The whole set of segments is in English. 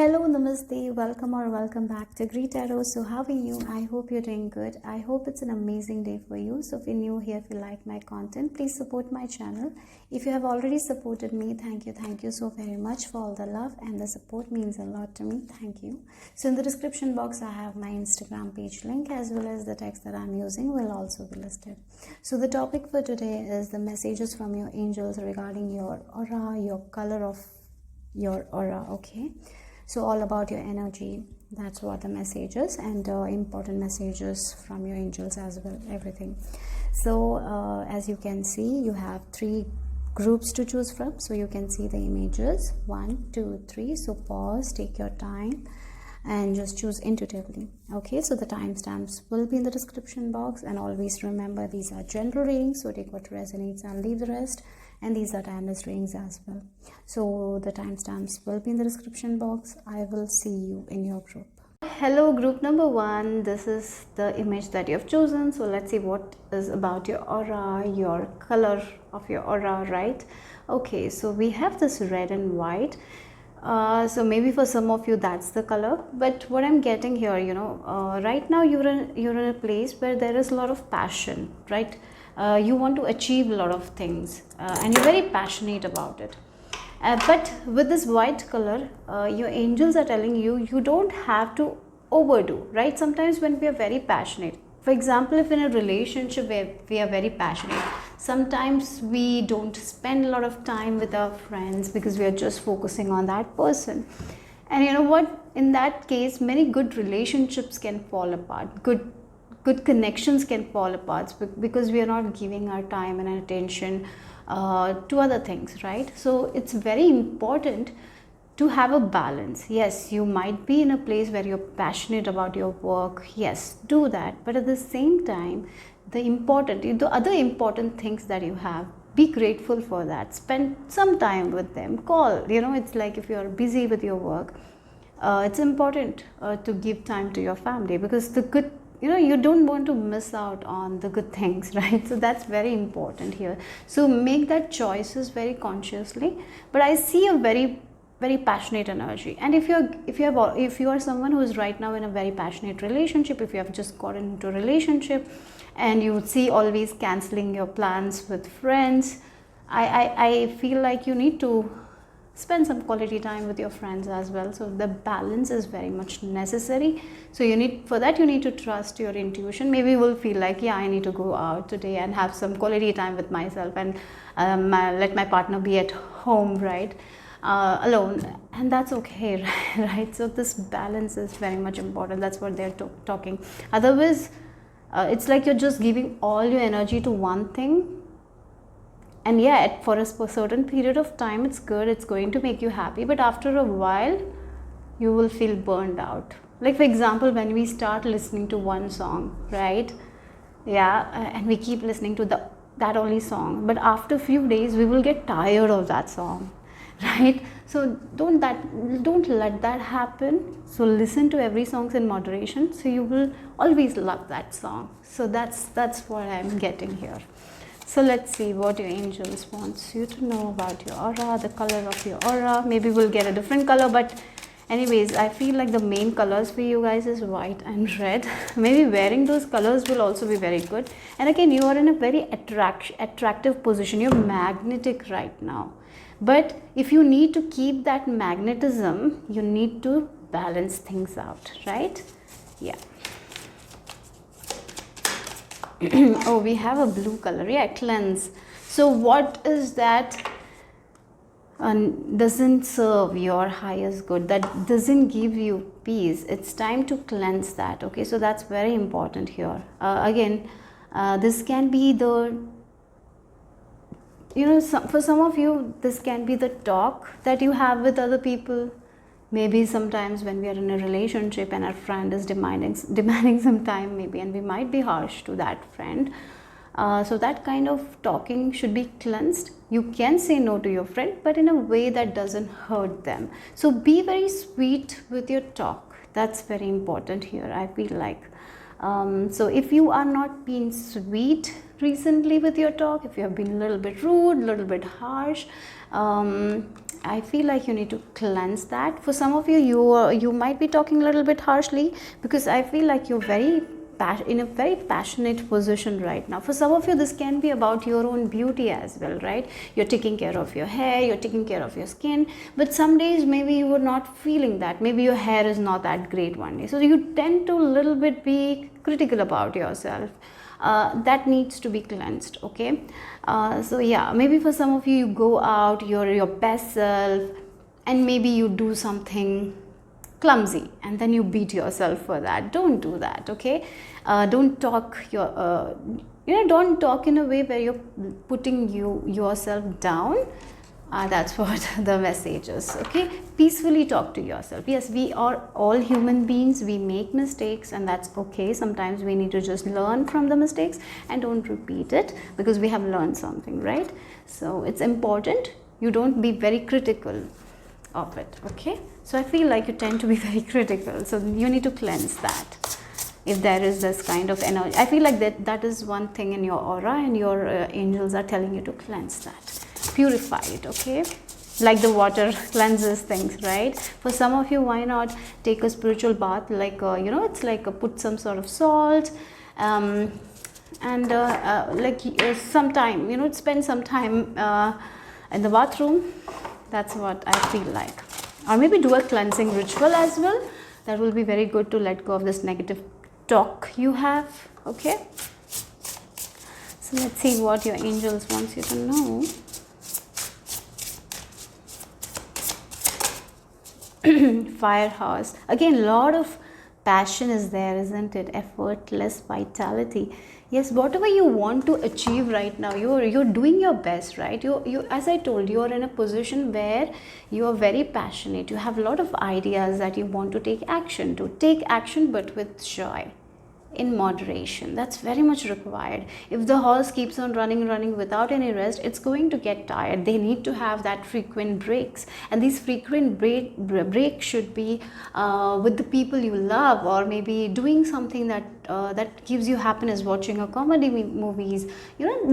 Hello, namaste, welcome or welcome back to greetarot. So how are you? I hope you're doing good. I hope it's an amazing day for you. So if you're new here, if you like my content, please support my channel. If you have already supported me, thank you so very much for all the love, and the support means a lot to me. Thank you. So in the description box, I have my Instagram page link, as well as the text that I'm using will also be listed. So the topic for today is the messages from your angels regarding your aura, your color of your aura. Okay, so all about your energy, that's what the message is, and important messages from your angels as well, everything. So as you can see, you have 3 groups to choose from. So you can see the images 1, 2, 3. So pause, take your time, and just choose intuitively. Okay, so the timestamps will be in the description box, and always remember, these are general readings, so take what resonates and leave the rest. And these are timeless readings as well. So the timestamps will be in the description box. I will see you in your group. Hello, group number 1. This is the image that you have chosen. So let's see what is about your aura, your color of your aura, right? Okay, so we have this red and white. So maybe for some of you that's the color, but what I'm getting here, right now you're in a place where there is a lot of passion, right? You want to achieve a lot of things, and you're very passionate about it. But with this white color, your angels are telling you, you don't have to overdo, right? Sometimes when we are very passionate, for example, if in a relationship where we are very passionate, sometimes we don't spend a lot of time with our friends because we are just focusing on that person. And you know what? In that case, many good relationships can fall apart. Good connections can fall apart because we are not giving our time and attention to other things, right? So it's very important to have a balance. Yes, you might be in a place where you're passionate about your work. Yes, do that. But at the same time, the other important things that you have, be grateful for that. Spend some time with them. Call. It's like if you're busy with your work, it's important to give time to your family, because the good, you don't want to miss out on the good things, right? So that's very important here. So make that choices very consciously. But I see a very passionate energy, and if you are someone who is right now in a very passionate relationship, if you have just gotten into a relationship and you see always canceling your plans with friends, I feel like you need to spend some quality time with your friends as well. So the balance is very much necessary. So you need to trust your intuition. Maybe you will feel like, yeah, I need to go out today and have some quality time with myself, and let my partner be at home, right? Alone, and that's okay, right? So this balance is very much important. That's what they're talking. Otherwise, it's like you're just giving all your energy to one thing, and yet for a certain period of time it's good, it's going to make you happy, but after a while you will feel burned out. Like, for example, when we start listening to one song, right? And we keep listening to that only song, but after a few days we will get tired of that song, right? So don't let that happen. So listen to every song in moderation, so you will always love that song. So that's what I'm getting here. So let's see what your angels wants you to know about your aura, the color of your aura. Maybe we'll get a different color, but anyways, I feel like the main colors for you guys is white and red. Maybe wearing those colors will also be very good. And again, you are in a very attractive position. You're magnetic right now. But if you need to keep that magnetism, you need to balance things out, right? Yeah. Oh, we have a blue color. Yeah, cleanse. So what is that doesn't serve your highest good, that doesn't give you peace? It's time to cleanse that. Okay, so that's very important here. Again, this can be the, for some of you, this can be the talk that you have with other people. Maybe sometimes when we are in a relationship and our friend is demanding some time, maybe, and we might be harsh to that friend. So that kind of talking should be cleansed. You can say no to your friend, but in a way that doesn't hurt them. So be very sweet with your talk. That's very important here, I feel like. So if you are not being sweet recently with your talk, if you have been a little bit rude, a little bit harsh, I feel like you need to cleanse that. For some of you, you might be talking a little bit harshly, because I feel like you're in a very passionate position right now. For some of you, this can be about your own beauty as well, right? You're taking care of your hair, you're taking care of your skin, but some days maybe you were not feeling that. Maybe your hair is not that great one day, so you tend to a little bit be critical about yourself. That needs to be cleansed, okay? So yeah, maybe for some of you, you go out, you're your best self, and maybe you do something clumsy and then you beat yourself for that. Don't do that, okay? Don't talk don't talk in a way where you're putting yourself down. That's what the message is, okay? Peacefully talk to yourself. Yes, we are all human beings, we make mistakes, and that's okay. Sometimes we need to just learn from the mistakes and don't repeat it, because we have learned something, right? So it's important you don't be very critical of it, okay? So I feel like you tend to be very critical, so you need to cleanse that. If there is this kind of energy, I feel like that is one thing in your aura, and your angels are telling you to cleanse that, purify it, okay? Like the water cleanses things, right? For some of you, why not take a spiritual bath, like it's like put some sort of salt, and some time, spend some time in the bathroom. That's what I feel like. Or maybe do a cleansing ritual as well. That will be very good to let go of this negative talk you have, okay? So let's see what your angels wants you to know. Firehouse. Again, a lot of passion is there, isn't it? Effortless vitality. Yes, whatever you want to achieve right now, you're doing your best, right? You as I told you, are in a position where you are very passionate. You have a lot of ideas that you want to take action to. Take action, but with joy, in moderation. That's very much required. If the horse keeps on running without any rest, it's going to get tired. They need to have that frequent breaks, and these frequent breaks should be with the people you love, or maybe doing something that gives you happiness, watching a comedy movies,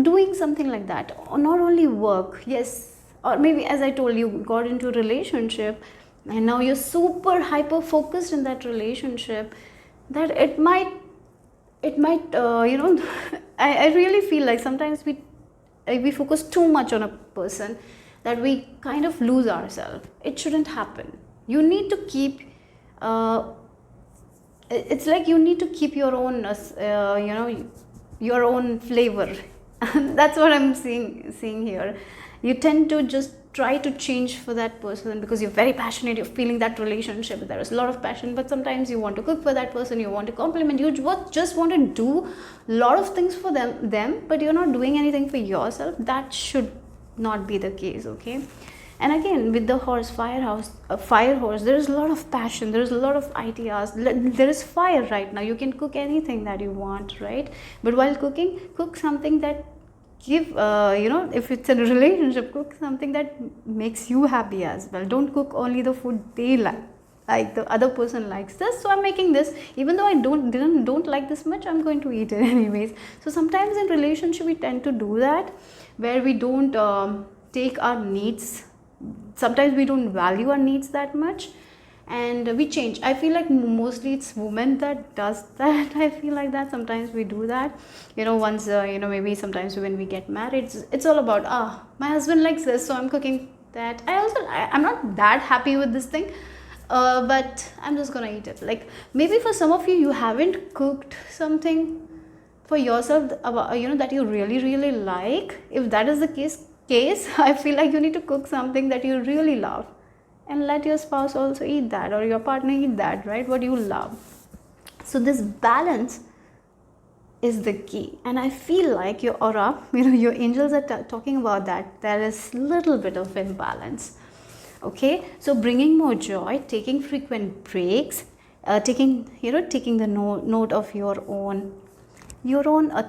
doing something like that. Or not only work, yes, or maybe, as I told you, got into a relationship and now you're super hyper focused in that relationship, that it might I really feel like sometimes we focus too much on a person that we kind of lose ourselves. It shouldn't happen. You need to keep it's like you need to keep your own your own flavor. That's what I'm seeing here. You tend to just try to change for that person because you're very passionate, you're feeling that relationship, there is a lot of passion, but sometimes you want to cook for that person, you want to compliment, you just want to do a lot of things for them, but you're not doing anything for yourself. That should not be the case, okay? And again, with the fire horse, there is a lot of passion, there is a lot of ideas, there is fire right now. You can cook anything that you want, right? But while cooking, cook something that if it's a relationship, cook something that makes you happy as well. Don't cook only the food they like the other person likes this, so I'm making this, even though I don't like this much, I'm going to eat it anyways. So sometimes in relationship we tend to do that, where we don't take our needs, sometimes we don't value our needs that much, and we change. I feel like mostly it's women that does that. I feel like that sometimes we do that, once maybe sometimes when we get married, it's all about my husband likes this, so I'm cooking that. I'm not that happy with this thing, but I'm just gonna eat it. Like, maybe for some of you haven't cooked something for yourself that you really like. If that is the case, I feel like you need to cook something that you really love, and let your spouse also eat that, or your partner eat that, right? What you love. So this balance is the key, and I feel like your aura, your angels are talking about that there is little bit of imbalance, okay? So bringing more joy, taking frequent breaks, taking the note of your own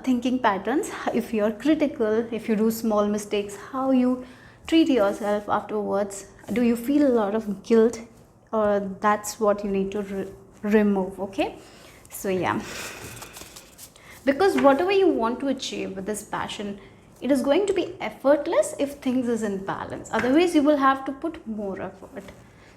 thinking patterns. If you're critical, if you do small mistakes, how you treat yourself afterwards. Do you feel a lot of guilt? Or that's what you need to remove, okay? So yeah, because whatever you want to achieve with this passion, It is going to be effortless if things is in balance. Otherwise you will have to put more effort.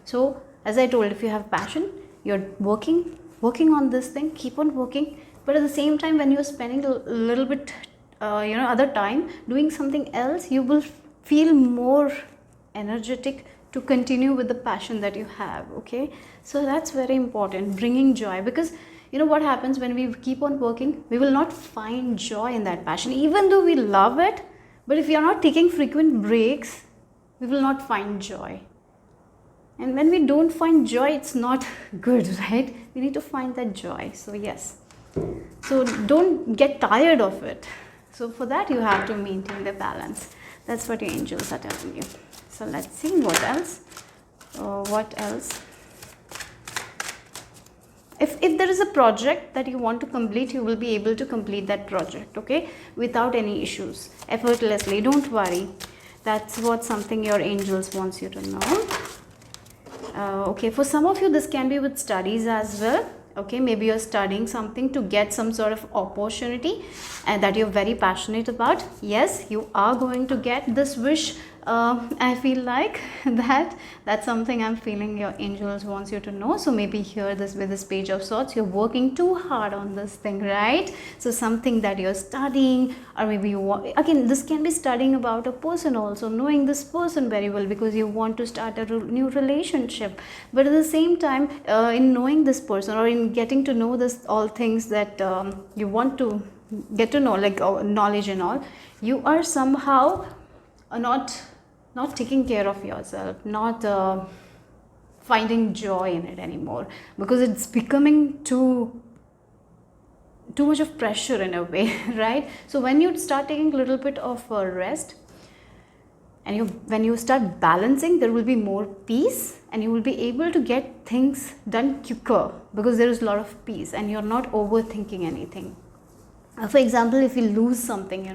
So as I told, if you have passion, you're working on this thing, keep on working. But at the same time, when you're spending a little bit other time doing something else, you will feel more energetic to continue with the passion that you have. Okay, so that's very important, bringing joy. Because you know what happens when we keep on working, we will not find joy in that passion, even though we love it. But if we are not taking frequent breaks, we will not find joy. And when we don't find joy, it's not good, right? We need to find that joy. So yes, so don't get tired of it. So for that, you have to maintain the balance. That's what your angels are telling you. So let's see what else. What else? If there is a project that you want to complete, you will be able to complete that project, okay, without any issues, effortlessly. Don't worry. That's what something your angels wants you to know. Okay, for some of you, this can be with studies as well. Okay, maybe you're studying something to get some sort of opportunity and that you're very passionate about. Yes, you are going to get this wish. I feel like that's something I'm feeling your angels wants you to know. So maybe here this with this page of swords, you're working too hard on this thing, right? So something that you're studying, or maybe you want, again, this can be studying about a person also, knowing this person very well because you want to start a new relationship. But at the same time, in knowing this person or in getting to know this all things that you want to get to know, like knowledge and all, you are somehow not taking care of yourself, not finding joy in it anymore, because it's becoming too much of pressure in a way, right? So when you start taking a little bit of a rest, and when you start balancing, there will be more peace, and you will be able to get things done quicker because there is a lot of peace and you're not overthinking anything. For example, if we lose something,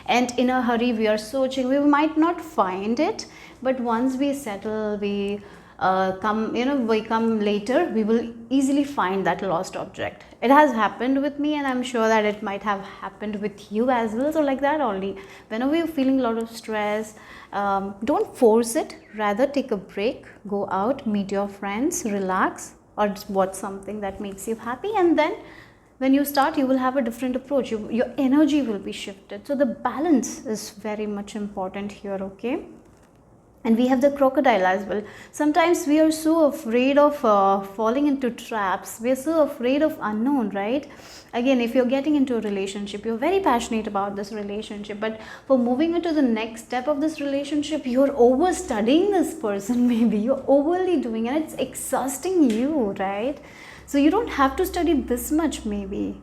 and in a hurry we are searching, we might not find it, but once we settle, we come later, we will easily find that lost object. It has happened with me, and I'm sure that it might have happened with you as well. So like that only, whenever you're feeling a lot of stress, don't force it, rather take a break, go out, meet your friends, relax, or watch something that makes you happy, and then when you start, you will have a different approach. Your energy will be shifted. So the balance is very much important here, okay? And we have the crocodile as well. Sometimes we are so afraid of falling into traps. We are so afraid of unknown, right? Again, if you're getting into a relationship, you're very passionate about this relationship, but for moving into the next step of this relationship, you're over studying this person, maybe. You're overly doing it. It's exhausting you, right? So you don't have to study this much, maybe.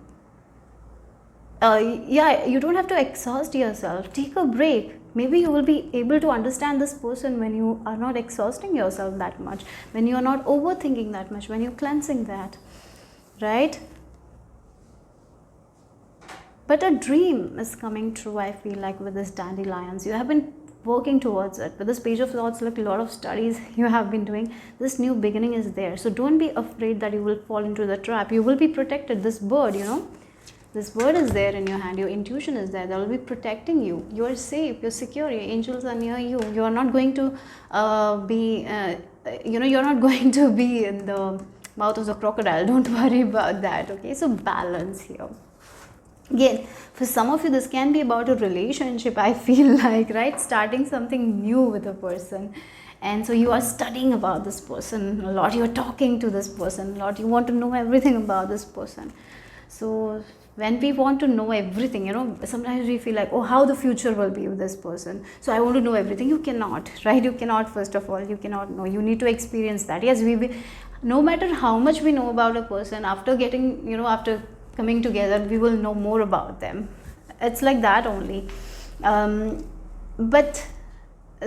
You don't have to exhaust yourself. Take a break. Maybe you will be able to understand this person when you are not exhausting yourself that much, when you are not overthinking that much, when you're cleansing that, right? But a dream is coming true, I feel like, with this dandelions. You have been working towards it. With this page of swords, like a lot of studies you have been doing, this new beginning is there. So don't be afraid that you will fall into the trap. You will be protected. This bird, this bird is there in your hand. Your intuition is there. That will be protecting you. You are safe. You're secure. Your angels are near you. You are not going to you're not going to be in the mouth of the crocodile. Don't worry about that. Okay, so balance here. Again, for some of you, this can be about a relationship, I feel like, right? Starting something new with a person. And so you are studying about this person a lot. You're talking to this person a lot. You want to know everything about this person. So when we want to know everything, sometimes we feel like, oh, how the future will be with this person. So I want to know everything. You cannot, right? You cannot, first of all, you cannot know. You need to experience that. Yes, no matter how much we know about a person, after getting, after coming together, we will know more about them. It's like that only. But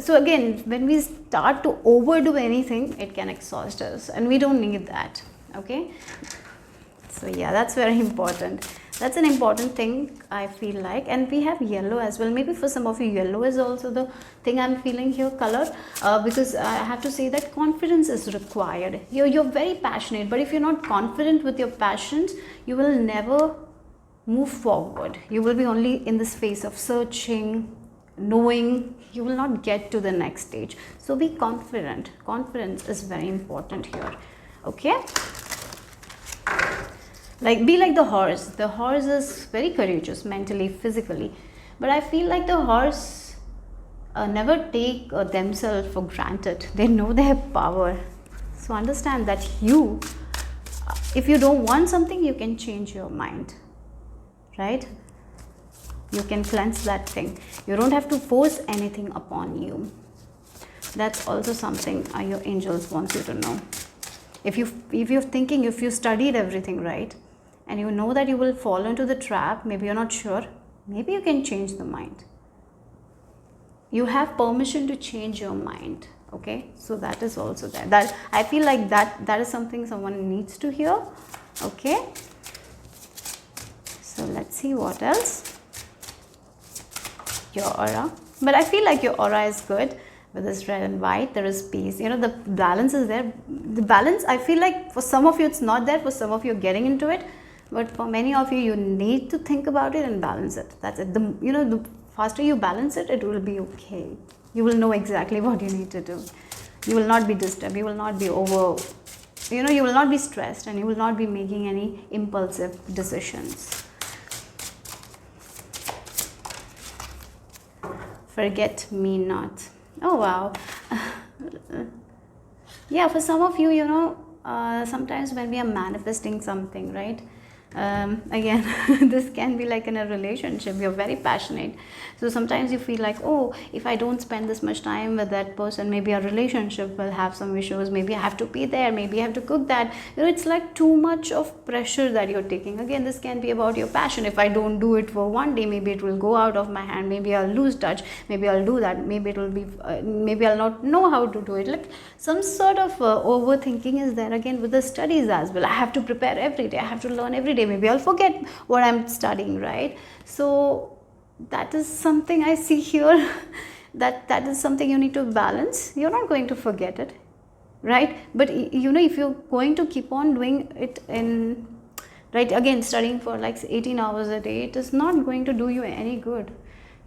so again, when we start to overdo anything, it can exhaust us, and we don't need that. Okay, so yeah, that's very important. That's an important thing, I feel like. And we have yellow as well. Maybe for some of you, yellow is also the thing I'm feeling here, color, because I have to say that confidence is required. You're very passionate, but if you're not confident with your passions, you will never move forward. You will be only in this phase of searching, knowing, you will not get to the next stage. So be confident. Confidence is very important here. Okay, like be like the horse. The horse is very courageous mentally, physically, but I feel like the horse never take themselves for granted. They know their power. So understand that if you don't want something, you can change your mind, right? You can cleanse that thing. You don't have to force anything upon you. That's also something your angels want you to know. If you're thinking, if you studied everything right, and you know that you will fall into the trap, maybe you're not sure, maybe you can change the mind. You have permission to change your mind. Okay, so that is also there. That I feel like that is something someone needs to hear. Okay, so let's see what else. Your aura, but I feel like your aura is good. With this red and white, there is peace. You know, the balance is there. The balance, I feel like for some of you it's not there, for some of you getting into it, but for many of you need to think about it and balance it. That's it. The faster you balance it, it will be okay. You will know exactly what you need to do. You will not be disturbed. You will not be you will not be stressed, and you will not be making any impulsive decisions. Forget me not. Oh wow. Yeah, for some of you, sometimes when we are manifesting something, right? Again, this can be like in a relationship. You're very passionate, so sometimes you feel like, oh, if I don't spend this much time with that person, maybe our relationship will have some issues. Maybe I have to be there, maybe I have to cook that. It's like too much of pressure that you're taking. Again, this can be about your passion. If I don't do it for one day, maybe it will go out of my hand, maybe I'll lose touch, maybe I'll do that, maybe it will be maybe I'll not know how to do it. Like some sort of overthinking is there. Again, with the studies as well, I have to prepare every day, I have to learn every day, maybe I'll forget what I'm studying, right? So that is something I see here. that is something you need to balance. You're not going to forget it, right? But if you're going to keep on doing it right, again, studying for like 18 hours a day, it is not going to do you any good.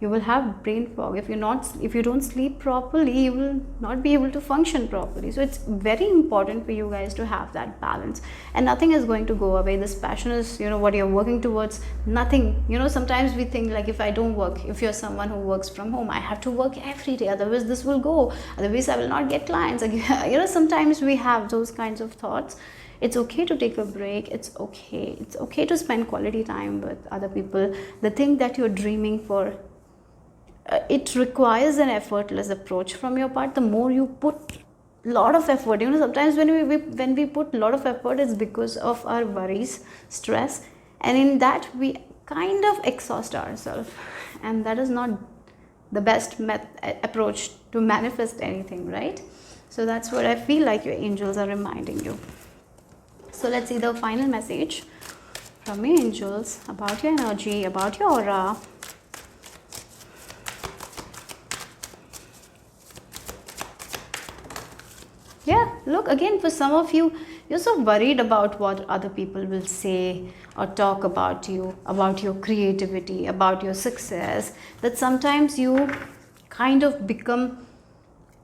You will have brain fog. If you don't sleep properly, you will not be able to function properly. So it's very important for you guys to have that balance, and nothing is going to go away. This passion is, what you're working towards. Nothing, sometimes we think like, if I don't work, if you're someone who works from home, I have to work every day, otherwise this will go, otherwise I will not get clients. Like, sometimes we have those kinds of thoughts. It's okay to take a break. It's okay to spend quality time with other people. The thing that you're dreaming for, it requires an effortless approach from your part. The more you put a lot of effort, sometimes when we put a lot of effort, it's because of our worries, stress, and in that we kind of exhaust ourselves, and that is not the best approach to manifest anything, right? So that's what I feel like your angels are reminding you. So let's see the final message from your angels about your energy, about your aura. Yeah, look, again, for some of you, you're so worried about what other people will say or talk about you, about your creativity, about your success, that sometimes you kind of become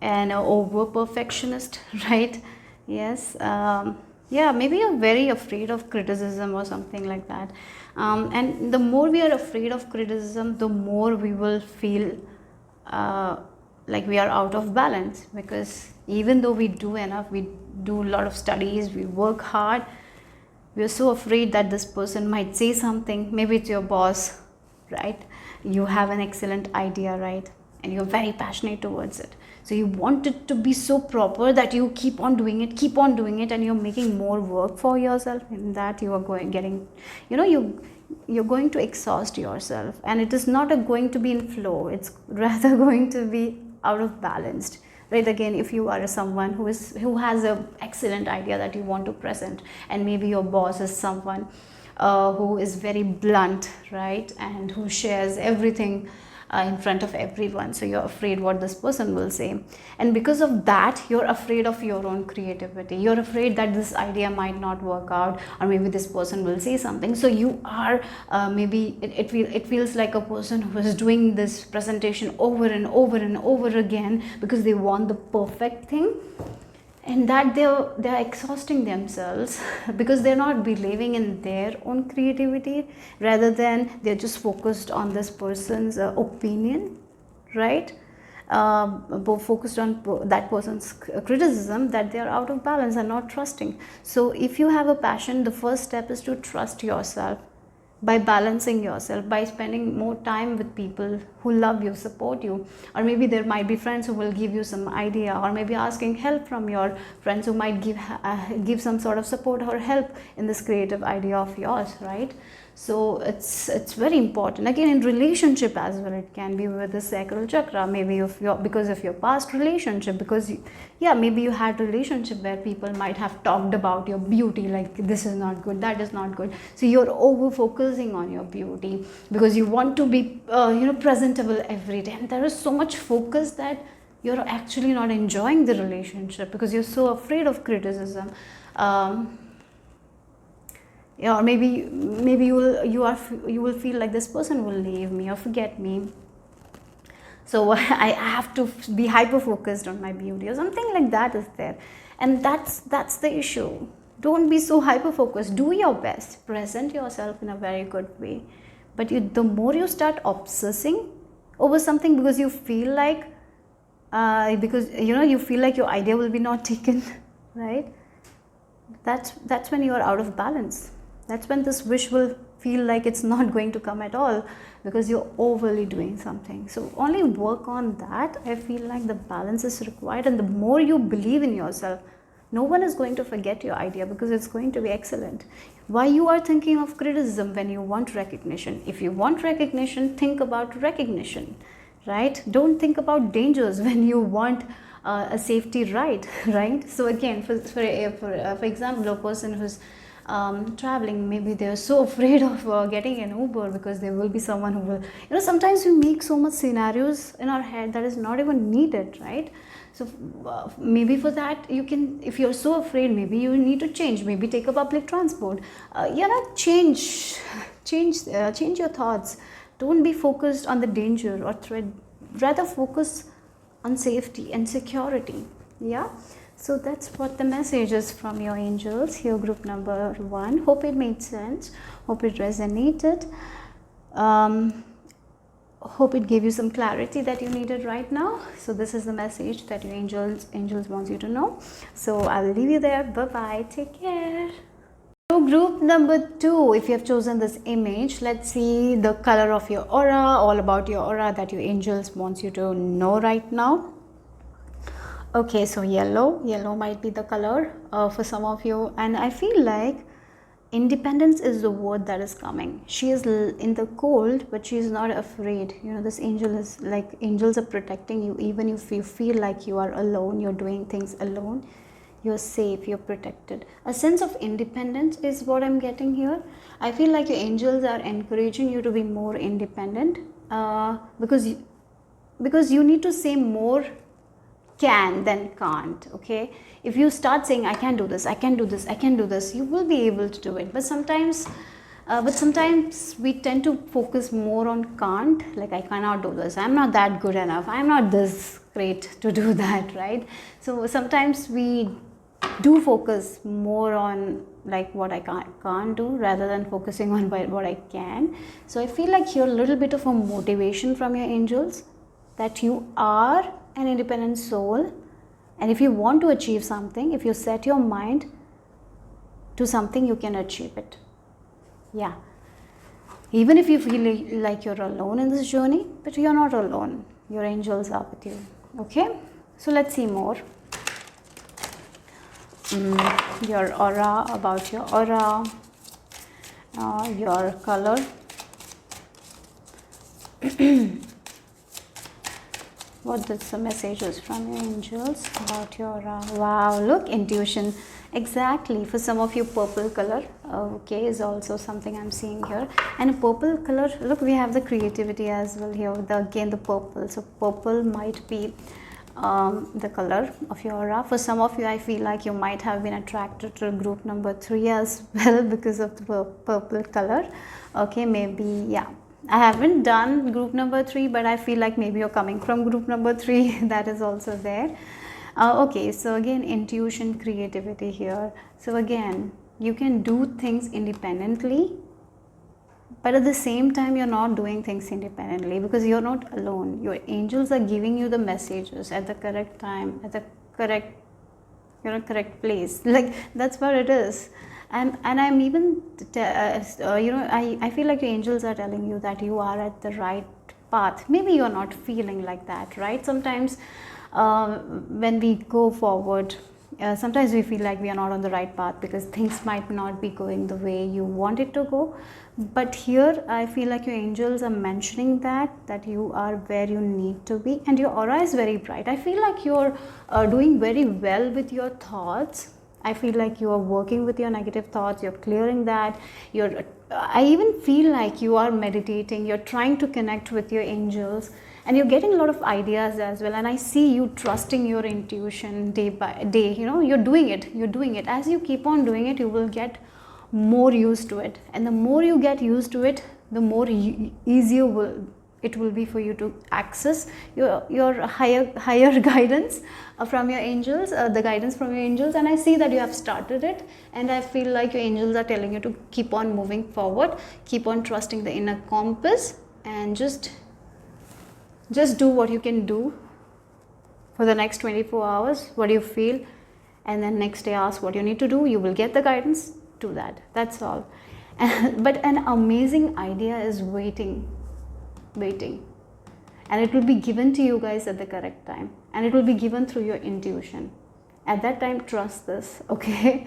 an over perfectionist, right? Yes. Yeah, maybe you're very afraid of criticism or something like that. And the more we are afraid of criticism, the more we will feel like we are out of balance, because even though we do enough, we do a lot of studies, we work hard, we are so afraid that this person might say something. Maybe it's your boss, right? You have an excellent idea, right? And you're very passionate towards it, so you want it to be so proper that you keep on doing it, and you're making more work for yourself. In that, you are getting, you're going to exhaust yourself, and it is not going to be in flow. It's rather going to be out of balance, right? Again, if you are someone who has an excellent idea that you want to present, and maybe your boss is someone who is very blunt, right, and who shares everything in front of everyone. So you're afraid what this person will say, and because of that you're afraid of your own creativity. You're afraid that this idea might not work out, or maybe this person will say something. So you are maybe it feels like a person who is doing this presentation over and over and over again because they want the perfect thing, and that they're exhausting themselves because they're not believing in their own creativity, rather than they're just focused on this person's opinion, right? Focused on that person's criticism, that they're out of balance and not trusting. So if you have a passion, the first step is to trust yourself by balancing yourself, by spending more time with people who love you, support you, or maybe there might be friends who will give you some idea, or maybe asking help from your friends who might give some sort of support or help in this creative idea of yours, right? So it's very important. Again, in relationship as well, it can be with the sacral chakra, maybe if you're, because of your past relationship, because maybe you had a relationship where people might have talked about your beauty, like this is not good, that is not good. So you're over focusing on your beauty because you want to be presentable every day, and there is so much focus that you're actually not enjoying the relationship because you're so afraid of criticism. Or maybe you will feel like this person will leave me or forget me, so I have to be hyper focused on my beauty, or something like that is there. And that's the issue. Don't be so hyper focused. Do your best, present yourself in a very good way, but the more you start obsessing over something because you feel like you feel like your idea will be not taken, right? That's when you are out of balance. That's when this wish will feel like it's not going to come at all because you're overly doing something. So only work on that. I feel like the balance is required, and the more you believe in yourself, no one is going to forget your idea because it's going to be excellent. Why you are thinking of criticism when you want recognition? If you want recognition, think about recognition, right? Don't think about dangers when you want a safety ride, right? So again, for example, a person who's traveling, maybe they're so afraid of getting an Uber because there will be someone who will, sometimes we make so much scenarios in our head that is not even needed, right? So maybe for that you can, if you're so afraid, maybe you need to change, maybe take a public transport, change your thoughts. Don't be focused on the danger or threat, rather focus on safety and security. So that's what the message is from your angels here, group number 1. Hope it made sense, hope it resonated, hope it gave you some clarity that you needed right now. So this is the message that your angels wants you to know. So I will leave you there. Bye bye, take care. So group number 2, if you have chosen this image, let's see the color of your aura, all about your aura that your angels wants you to know right now. Okay, so yellow might be the color for some of you, and I feel like independence is the word that is coming. She is in the cold, but she is not afraid. This angel is like, angels are protecting you. Even if you feel like you are alone, you're doing things alone, you're safe, you're protected. A sense of independence is what I'm getting here. I feel like your angels are encouraging you to be more independent because you need to say more can than can't. Okay, if you start saying I can do this, I can do this, I can do this, you will be able to do it. But sometimes we tend to focus more on can't, like I cannot do this, I'm not that good enough, I'm not this great to do that, right? So sometimes we do focus more on like what I can't do rather than focusing on what I can. So I feel like you're a little bit of a motivation from your angels that you are an independent soul, and if you want to achieve something, if you set your mind to something, you can achieve it. Even if you feel like you're alone in this journey, but you're not alone. Your angels are with you. Okay, so let's see more. Your aura, about your aura, your color. What is the messages from your angels about your wow, look, intuition. Exactly. For some of you, purple color, okay, is also something I'm seeing here. And purple color, look, we have the creativity as well here. Again, the purple. So purple might be the color of your aura. For some of you, I feel like you might have been attracted to group number 3 as well because of the purple color. Okay, maybe, yeah. I haven't done group number 3, but I feel like maybe you're coming from group number 3. That is also there. Okay, so again, intuition, creativity here. So again, you can do things independently, but at the same time, you're not doing things independently because you're not alone. Your angels are giving you the messages at the correct time, at the correct, correct place. Like, that's what it is. And I'm even I feel like your angels are telling you that you are at the right path. Maybe you're not feeling like that, right? Sometimes when we go forward, sometimes we feel like we are not on the right path because things might not be going the way you want it to go. But here I feel like your angels are mentioning that you are where you need to be, and your aura is very bright. I feel like you're doing very well with your thoughts. I feel like you are working with your negative thoughts, you're clearing that. I even feel like you are meditating, you're trying to connect with your angels, and you're getting a lot of ideas as well. And I see you trusting your intuition day by day. You're doing it. As you keep on doing it, you will get more used to it, and the more you get used to it, the more easier it will be for you to access your higher guidance from your angels, the guidance from your angels. And I see that you have started it, and I feel like your angels are telling you to keep on moving forward, keep on trusting the inner compass, and just do what you can do for the next 24 hours. What do you feel? And then next day ask what you need to do. You will get the guidance to that. That's all. But an amazing idea is waiting, and it will be given to you guys at the correct time, and it will be given through your intuition. At that time, trust this. Okay.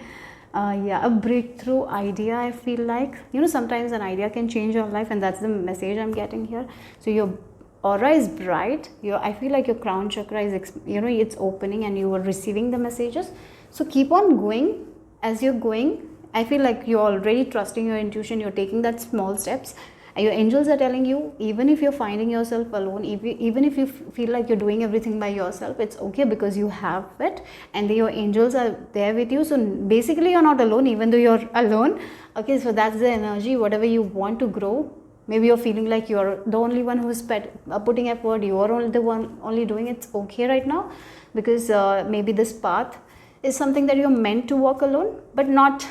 Yeah, a breakthrough idea. I feel like, sometimes an idea can change your life, and that's the message I'm getting here. So your aura is bright. I feel like your crown chakra is it's opening, and you are receiving the messages. So keep on going. As you're going, I feel like you're already trusting your intuition. You're taking that small steps. Your angels are telling you, even if you're finding yourself alone, even if you feel like you're doing everything by yourself, it's okay, because you have it, and your angels are there with you. So basically you're not alone, even though you're alone. Okay, so that's the energy. Whatever you want to grow, maybe you're feeling like you're the only one who's putting effort, you're only the one only doing it. It's okay right now, because maybe this path is something that you're meant to walk alone, but not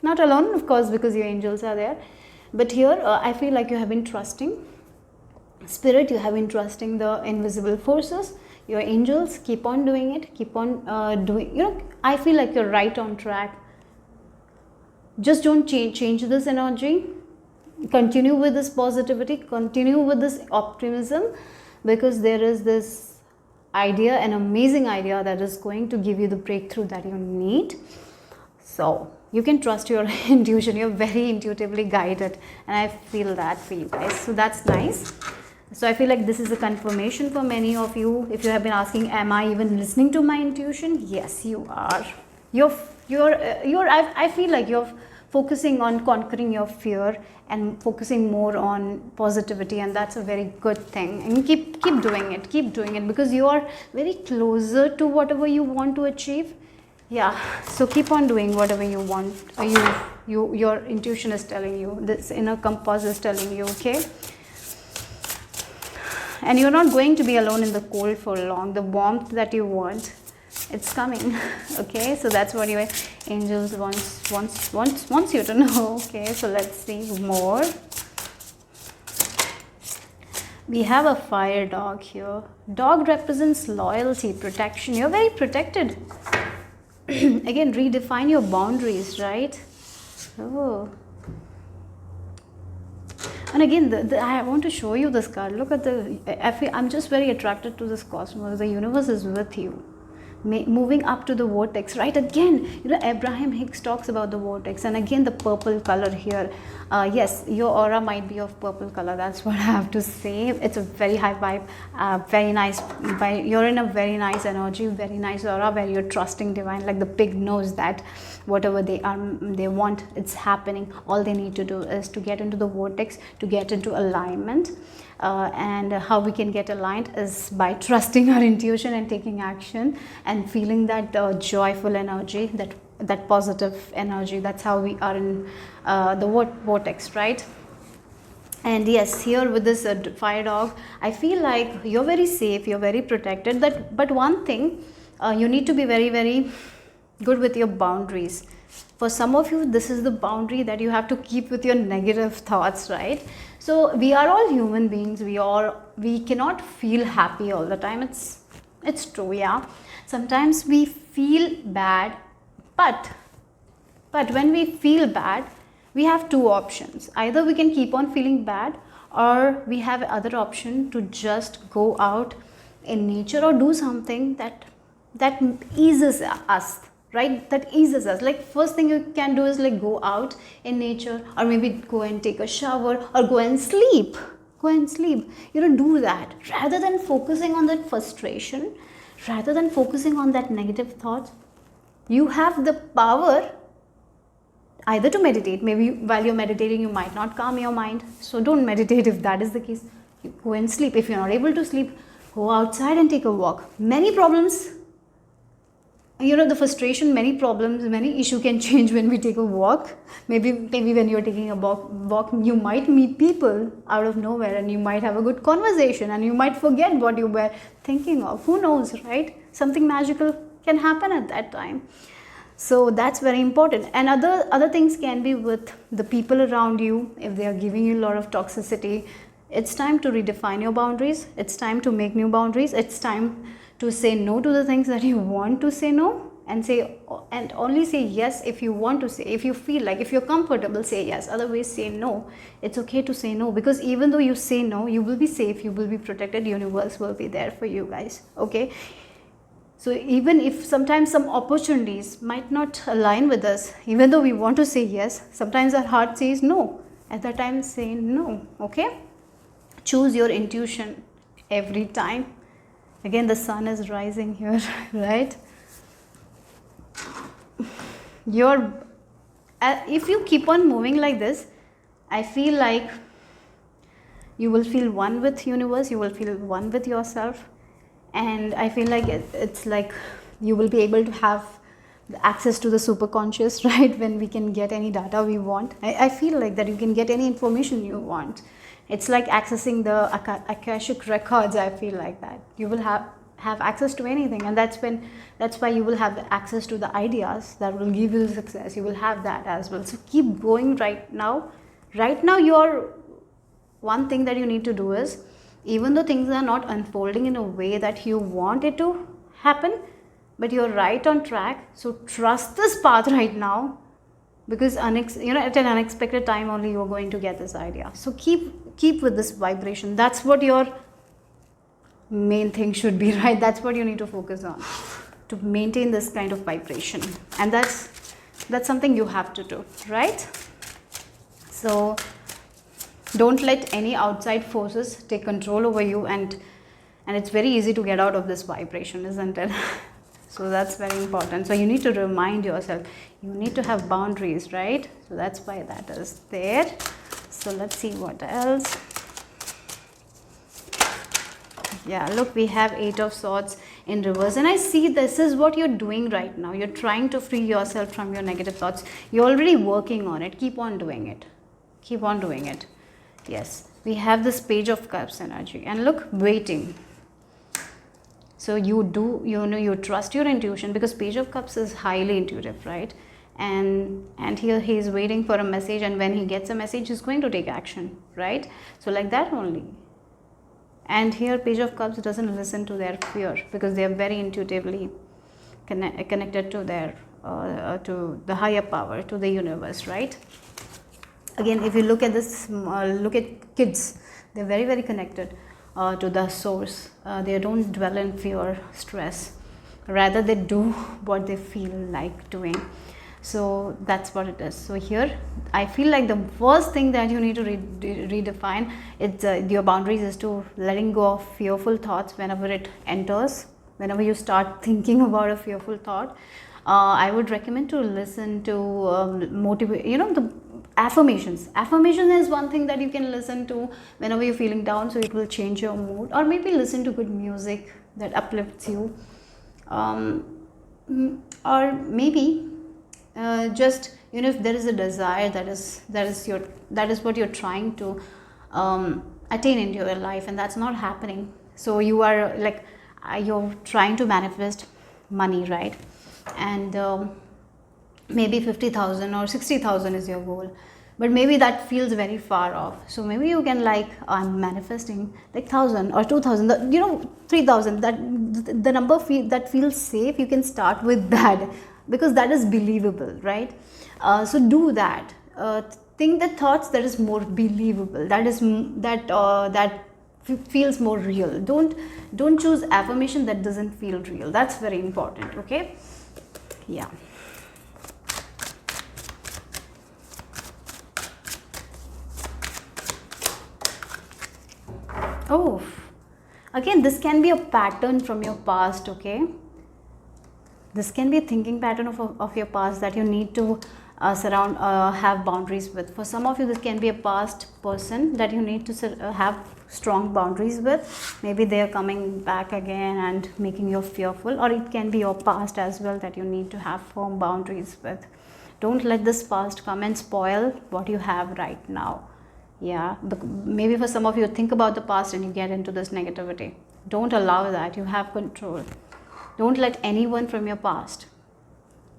alone, of course, because your angels are there. But here I feel like you have been trusting spirit, you have been trusting the invisible forces, your angels. Keep on doing it, keep on doing, I feel like you're right on track. Just don't change this energy. Continue with this positivity, continue with this optimism, because there is this idea, an amazing idea, that is going to give you the breakthrough that you need. So you can trust your intuition. You're very intuitively guided, and I feel that for you guys. So that's nice. So I feel like this is a confirmation for many of you. If you have been asking, am I even listening to my intuition? Yes, you are. I feel like you're focusing on conquering your fear and focusing more on positivity, and that's a very good thing. And keep doing it, because you are very closer to whatever you want to achieve. Yeah, so keep on doing whatever you want. Your intuition is telling you, this inner compass is telling you, okay? And you're not going to be alone in the cold for long. The warmth that you want, it's coming. Okay, so that's what your angels wants you to know. Okay, so let's see more. We have a fire dog here. Dog represents loyalty, protection. You're very protected. Again, redefine your boundaries, right? Oh. And again, I want to show you this card. Look at I'm just very attracted to this cosmos. The universe is with you. moving up to the vortex, right? Again, you know, Abraham Hicks talks about the vortex, and again the purple color here. Yes, your aura might be of purple color, that's what I have to say. It's a very high vibe, very nice. You're in a very nice energy, very nice aura, where you're trusting divine. Like the pig knows that whatever they want, it's happening. All they need to do is to get into the vortex, to get into alignment. And how we can get aligned is by trusting our intuition and taking action and feeling that joyful energy, that positive energy. That's how we are in the vortex, right? And yes, here with this fire dog, I feel like you're very safe, you're very protected. But one thing, you need to be very, very good with your boundaries. For some of you, this is the boundary that you have to keep with your negative thoughts, right? So we are all human beings. We cannot feel happy all the time. It's true, yeah. Sometimes we feel bad, but when we feel bad, we have two options. Either we can keep on feeling bad, or we have other option to just go out in nature or do something that eases us, right? That eases us. Like first thing you can do is like go out in nature, or maybe go and take a shower, or go and sleep. You know, do that rather than focusing on that frustration, rather than focusing on that negative thought. You have the power either to meditate. Maybe while you're meditating, you might not calm your mind, so don't meditate if that is the case. You go and sleep. If you're not able to sleep, go outside and take a walk. Many problems, you know, the frustration, many problems, many issue can change when we take a walk. Maybe when you're taking a walk, you might meet people out of nowhere, and you might have a good conversation, and you might forget what you were thinking of. Who knows, right? Something magical can happen at that time. So that's very important. And other things can be with the people around you. If they are giving you a lot of toxicity, it's time to redefine your boundaries. It's time to make new boundaries. It's time to say no to the things that you want to say no, and only say yes if you want to say. If you feel like, if you're comfortable, say yes. Otherwise, say no. It's okay to say no, because even though you say no, you will be safe, you will be protected. Universe will be there for you guys. Okay. So even if sometimes some opportunities might not align with us, even though we want to say yes, sometimes our heart says no. At that time, say no. Okay. Choose your intuition every time. Again, the sun is rising here, right? If you keep on moving like this, I feel like you will feel one with universe, you will feel one with yourself. And I feel like it's like you will be able to have access to the superconscious, right? When we can get any data we want. I feel like that you can get any information you want. It's like accessing the Akashic records. I feel like that you will have access to anything, and that's why you will have access to the ideas that will give you success. You will have that as well. So keep going. Right now your one thing that you need to do is, even though things are not unfolding in a way that you want it to happen, but you're right on track. So trust this path right now, because at an unexpected time only you're going to get this idea. So keep with this vibration. That's what your main thing should be, right? That's what you need to focus on, to maintain this kind of vibration. And that's something you have to do, right? So don't let any outside forces take control over you, and it's very easy to get out of this vibration, isn't it? So that's very important. So you need to remind yourself, you need to have boundaries, right? So that's why that is there. So let's see what else. Yeah, look, we have 8 of Swords in reverse, and I see this is what you're doing right now. You're trying to free yourself from your negative thoughts. You're already working on it. Keep on doing it. Keep on doing it. Yes, we have this Page of Cups energy, and look, waiting. So you trust your intuition, because Page of Cups is highly intuitive, right? And here he is waiting for a message, and when he gets a message, he's going to take action, right? So like that only. And here Page of Cups doesn't listen to their fear, because they are very intuitively connected to their to the higher power, to the universe, right? Again, if you look at this, look at kids, they're very, very connected to the source. They don't dwell in fear, stress. rather they do what they feel like doing. So that's what it is. So here I feel like the first thing that you need to redefine it's your boundaries is to letting go of fearful thoughts whenever it enters. Whenever you start thinking about a fearful thought, I would recommend to listen to motivate, the affirmations. Affirmation is one thing that you can listen to whenever you're feeling down, so it will change your mood. Or maybe listen to good music that uplifts you, or maybe just if there is a desire that is what you're trying to attain into your life, and that's not happening. So you are like you're trying to manifest money, right? And maybe 50,000 or 60,000 is your goal, but maybe that feels very far off. So maybe you can I'm manifesting like 1,000 or 2,000, 3,000. That the number that feels safe. You can start with that because that is believable, right? So do that. Think the thoughts that is more believable. That feels more real. Don't choose affirmation that doesn't feel real. That's very important. Okay. Yeah. Oh, again, this can be a pattern from your past. Okay, this can be a thinking pattern of your past that you need to have boundaries with. For some of you, this can be a past person that you need to have strong boundaries with. Maybe they are coming back again and making you fearful, or it can be your past as well that you need to have firm boundaries with. Don't let this past come and spoil what you have right now. Yeah, maybe for some of you, think about the past and you get into this negativity. Don't allow that. You have control. Don't let anyone from your past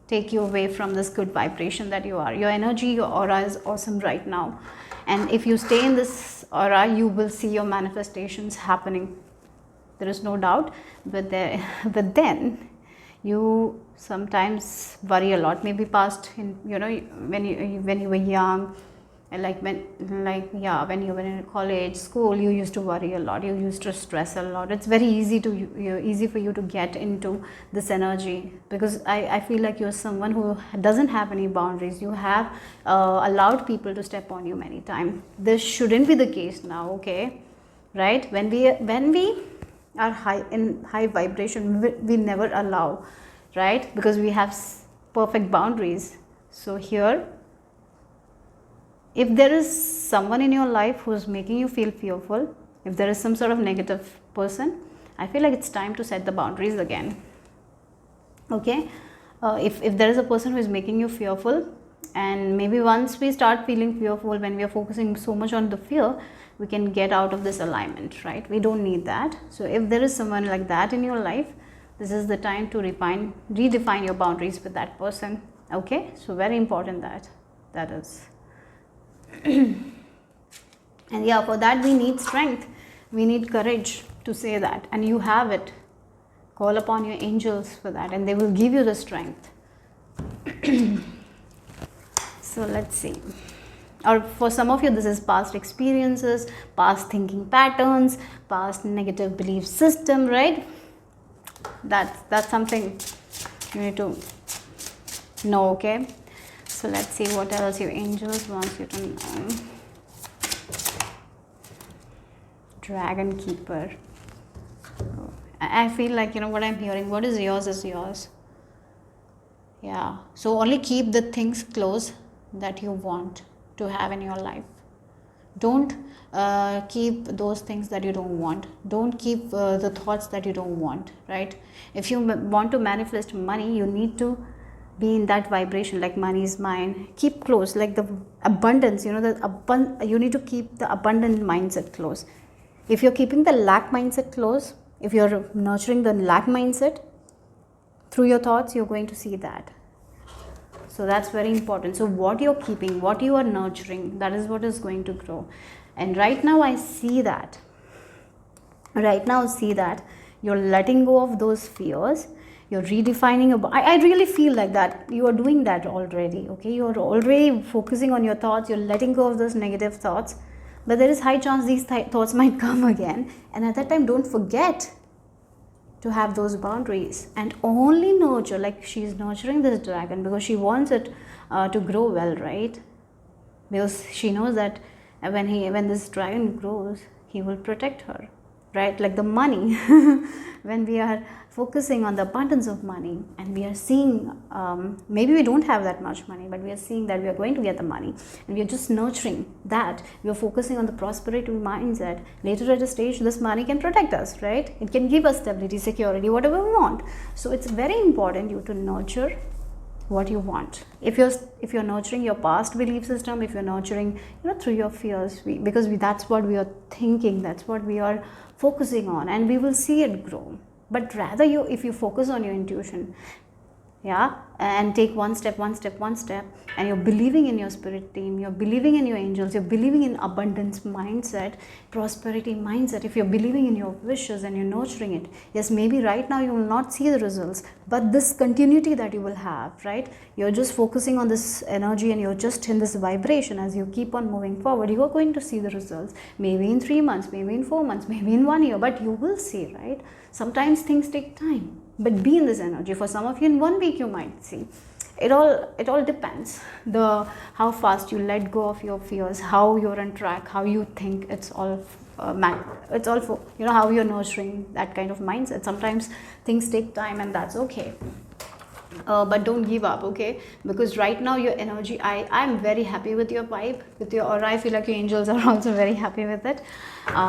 take you away from this good vibration that you are. Your energy, your aura is awesome right now. And if you stay in this aura, you will see your manifestations happening. There is no doubt. But then you sometimes worry a lot. Maybe past, when you were young, when you were in college, school, you used to worry a lot. You used to stress a lot. It's very easy for you to get into this energy because I feel like you're someone who doesn't have any boundaries. You have allowed people to step on you many times. This shouldn't be the case now, okay? Right? When we are in high vibration, we never allow, right? Because we have perfect boundaries. So here, if there is someone in your life who's making you feel fearful, if there is some sort of negative person, I feel like it's time to set the boundaries again. Okay? If there is a person who is making you fearful, and maybe once we start feeling fearful, when we are focusing so much on the fear, we can get out of this alignment, right? We don't need that. So if there is someone like that in your life, this is the time to redefine your boundaries with that person. Okay? So very important that is. And yeah, for that we need strength, we need courage to say that, and you have it. Call upon your angels for that and they will give you the strength. So let's see, or for some of you this is past experiences, past thinking patterns, past negative belief system, right? That's something you need to know. Okay, so let's see what else your angels want you to know. Dragon Keeper. I feel like, what I'm hearing, what is yours is yours. Yeah. So only keep the things close that you want to have in your life. Don't keep those things that you don't want. Don't keep the thoughts that you don't want, right? If you want to manifest money, you need to be in that vibration, like money is mine. Keep close, like the abundance, you need to keep the abundant mindset close. If you're keeping the lack mindset close, if you're nurturing the lack mindset through your thoughts, you're going to see that. So that's very important. So what you're keeping, what you are nurturing, that is what is going to grow. And right now I see that. You're letting go of those fears. You're redefining. I really feel like that. You are doing that already. Okay, you're already focusing on your thoughts. You're letting go of those negative thoughts. But there is high chance these thoughts might come again. And at that time, don't forget to have those boundaries and only nurture, like she's nurturing this dragon because she wants it to grow well, right? Because she knows that when this dragon grows, he will protect her, right? Like the money. When we are focusing on the abundance of money and we are seeing, maybe we don't have that much money, but we are seeing that we are going to get the money and we are just nurturing that, we are focusing on the prosperity mindset. Later at a stage, this money can protect us, right? It can give us stability, security, whatever we want. So it's very important you to nurture what you want. If you're nurturing your past belief system, if you're nurturing, through your fears, because that's what we are thinking, that's what we are focusing on, and we will see it grow. But rather, if you focus on your intuition, and take one step, and you're believing in your spirit team, you're believing in your angels, you're believing in abundance mindset, prosperity mindset, if you're believing in your wishes and you're nurturing it, yes, maybe right now you will not see the results, but this continuity that you will have, right? You're just focusing on this energy and you're just in this vibration. As you keep on moving forward, you are going to see the results, maybe in 3 months, maybe in 4 months, maybe in 1 year, but you will see, right? Sometimes things take time, but be in this energy. For some of you, in 1 week you might see. It all depends how fast you let go of your fears, how you're on track, how you think. It's all for, how you're nurturing that kind of mindset. Sometimes things take time, and that's okay. But don't give up, okay? Because right now your energy, I'm very happy with your vibe, with your aura. I feel like your angels are also very happy with it.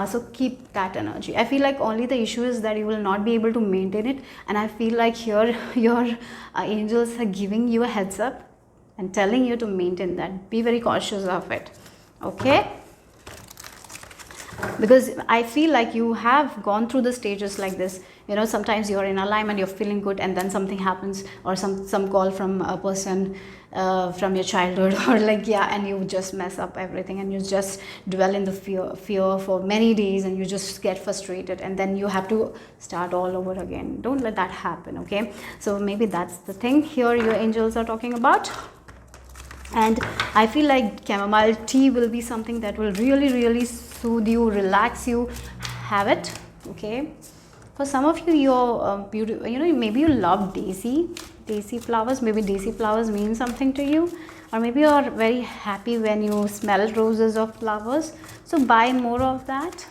So keep that energy. I feel like only the issue is that you will not be able to maintain it, and I feel like here your angels are giving you a heads up and telling you to maintain that. Be very cautious of it, okay? Because I feel like you have gone through the stages like this. Sometimes you're in alignment, you're feeling good, and then something happens, or some call from a person from your childhood, or and you just mess up everything, and you just dwell in the fear for many days, and you just get frustrated, and then you have to start all over again. Don't let that happen, okay? So maybe that's the thing here your angels are talking about. And I feel like chamomile tea will be something that will really, really soothe you, relax you. Have it, okay? For some of you, you're beautiful. Maybe you love daisy flowers. Maybe daisy flowers mean something to you, or maybe you're very happy when you smell roses or flowers. So buy more of that.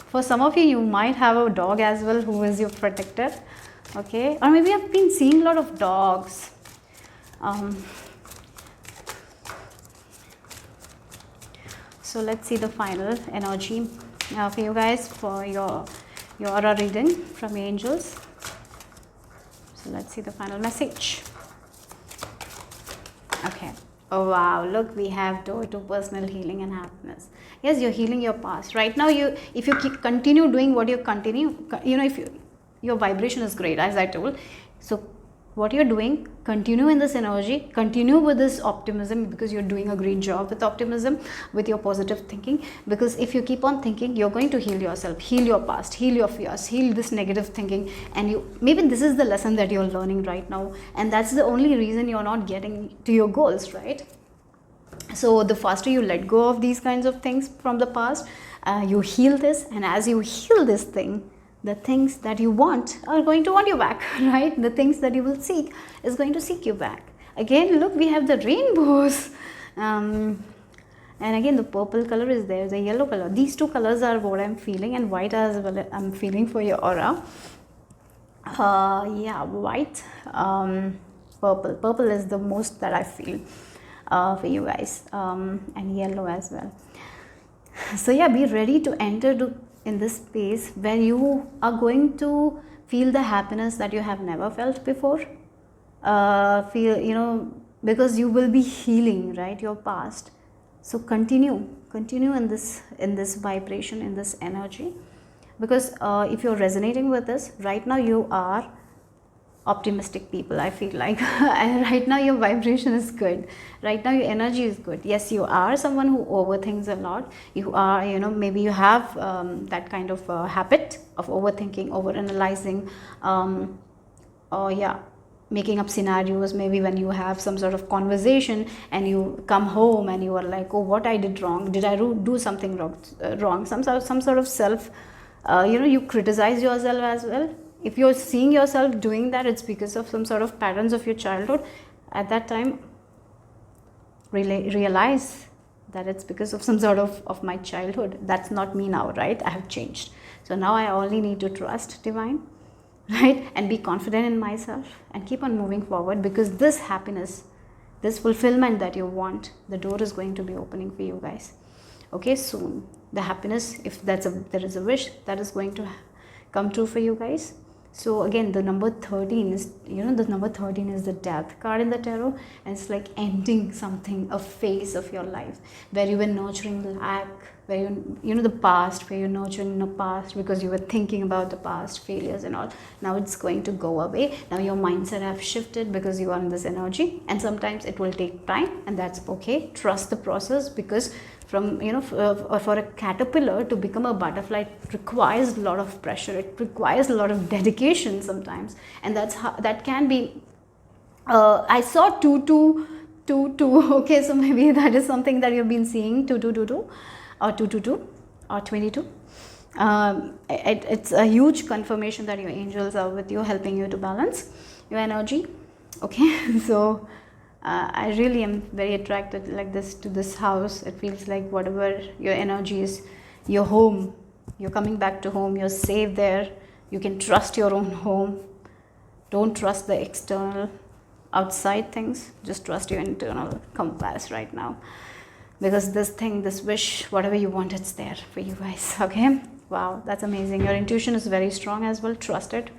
For some of you, you might have a dog as well who is your protector, okay? Or maybe I've been seeing a lot of dogs. So let's see the final energy for you guys for your aura reading from your angels. So let's see the final message. Okay. Oh wow, look, we have door to personal healing and happiness. Yes, you're healing your past. Right now, if you continue doing what you continue, your vibration is great, as I told. So what you're doing, continue in this energy, continue with this optimism, because you're doing a great job with optimism, with your positive thinking. Because if you keep on thinking, you're going to heal yourself, heal your past, heal your fears, heal this negative thinking. And maybe this is the lesson that you're learning right now, and that's the only reason you're not getting to your goals, right? So the faster you let go of these kinds of things from the past, you heal this, and as you heal this thing, the things that you want are going to want you back, right? The things that you will seek is going to seek you back. Again, look, we have the rainbows. And again, the purple color is there, the yellow color. These two colors are what I'm feeling, and white as well I'm feeling for your aura. White, purple. Purple is the most that I feel for you guys, and yellow as well. So yeah, be ready to enter in this space where you are going to feel the happiness that you have never felt before. Because you will be healing, right, your past. So continue in this vibration, in this energy, because if you're resonating with this right now, you are optimistic people, I feel like. And right now your vibration is good, right now your energy is good. Yes, you are someone who overthinks a lot. You are, maybe you have that kind of habit of overthinking, overanalyzing, making up scenarios. Maybe when you have some sort of conversation and you come home and you are like, oh, what I did wrong, did I do something wrong, some sort of self, you criticize yourself as well. if you're seeing yourself doing that, it's because of some sort of patterns of your childhood. At that time, realize that it's because of some sort of my childhood. That's not me now, right? I have changed. So now I only need to trust divine, right? And be confident in myself and keep on moving forward, because this happiness, this fulfillment that you want, the door is going to be opening for you guys. Okay, soon. The happiness, if there is a wish, that is going to come true for you guys. So again, the number 13 is, the number 13 is the death card in the tarot, and it's like ending something, a phase of your life where you were nurturing lack, where the past, where you're nurturing the past because you were thinking about the past failures and all. Now it's going to go away. Now your mindset have shifted because you are in this energy, and sometimes it will take time, and that's okay. Trust the process, because from for a caterpillar to become a butterfly, it requires a lot of pressure, it requires a lot of dedication sometimes, and that can be I saw 2 2 okay, so maybe that is something that you've been seeing, 2 2 2 2 or 2 2 2 or 22. It's a huge confirmation that your angels are with you, helping you to balance your energy. Okay, so I really am very attracted like this to this house. It feels like whatever your energy is, your home, you're coming back to home, you're safe there, you can trust your own home. Don't trust the external outside things, just trust your internal compass right now, because this wish, whatever you want, it's there for you guys. Okay, wow, that's amazing. Your intuition is very strong as well. Trust it.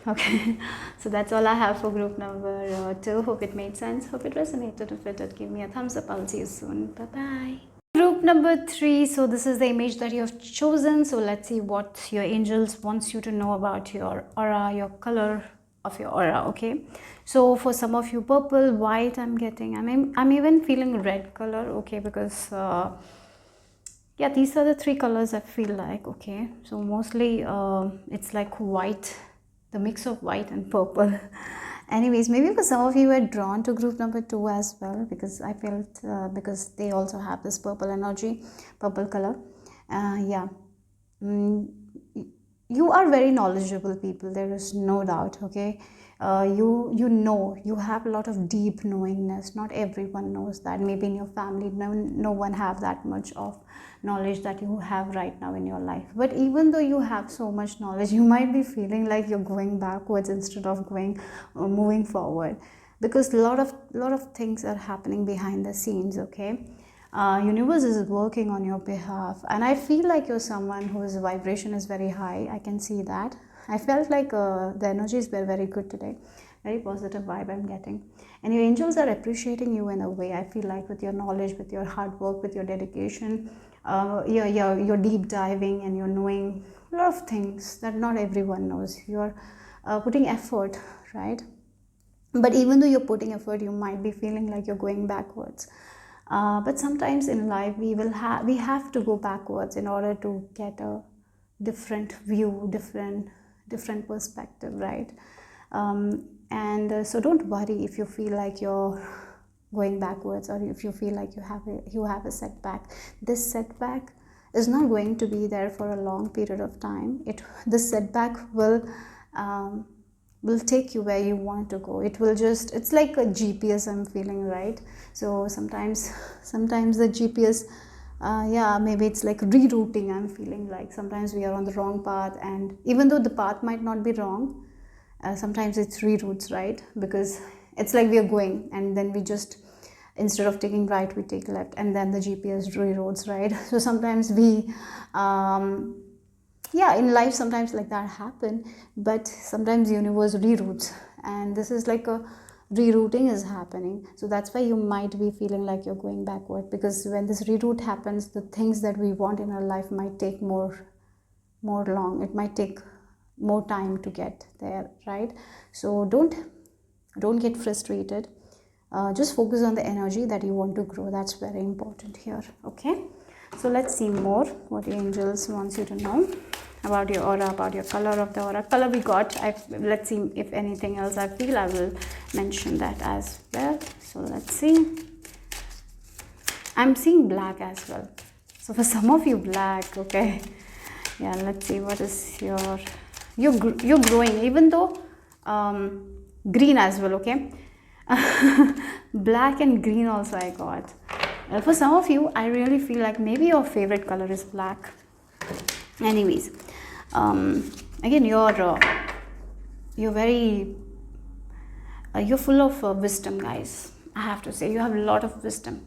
Okay, so that's all I have for group number 2. Hope it made sense, hope it resonated. If it did, give me a thumbs up. I'll see you soon. Bye bye. Group number 3, so this is the image that you have chosen. So let's see what your angels wants you to know about your aura, your color of your aura. Okay, so for some of you, purple, white, I'm getting, I'm even feeling red color. Okay, because yeah, these are the 3 colors I feel like. Okay, so mostly it's like white, the mix of white and purple. Anyways, maybe for some of you were drawn to group number 2 as well, because I felt because they also have this purple energy, purple color. Yeah, you are very knowledgeable people, there is no doubt. Okay, you have a lot of deep knowingness. Not everyone knows that. Maybe in your family no one have that much of knowledge that you have right now in your life. But even though you have so much knowledge, you might be feeling like you're going backwards instead of moving forward, because a lot of things are happening behind the scenes. Okay, universe is working on your behalf, and I feel like you're someone whose vibration is very high. I can see that. I felt like the energies were very good today, very positive vibe I'm getting, and your angels are appreciating you in a way. I feel like with your knowledge, with your hard work, with your dedication, you're deep diving, and you're knowing a lot of things that not everyone knows. You're putting effort, right? But even though you're putting effort, you might be feeling like you're going backwards. But sometimes in life we have to go backwards in order to get a different view, different perspective, right? And so don't worry if you feel like you're going backwards, or if you feel like you have a setback. This setback is not going to be there for a long period of time. This setback will take you where you want to go. It's like a GPS, I'm feeling, right? So sometimes the GPS, yeah, maybe it's like rerouting. I'm feeling like sometimes we are on the wrong path, and even though the path might not be wrong, sometimes it's reroutes, right? Because it's like we are going, and then we just, instead of taking right, we take left, and then the GPS reroutes, right? So sometimes yeah, in life sometimes like that happen, but sometimes universe reroutes, and this is like a rerouting is happening. So that's why you might be feeling like you're going backward, because when this reroute happens, the things that we want in our life might take more long. It might take more time to get there, right? So don't get frustrated. Just focus on the energy that you want to grow. That's very important here. Okay, so let's see more what the angels wants you to know about your aura, about your color of the aura. Color we got. Let's see if anything else I feel I will mention that as well. So let's see. I'm seeing black as well. So for some of you, black. Okay, yeah, let's see what is your you're growing, even though green as well, okay. Black and green also I got. For some of you, I really feel like maybe your favorite color is black. Anyways, again, you're very you're full of wisdom, guys. I have to say, you have a lot of wisdom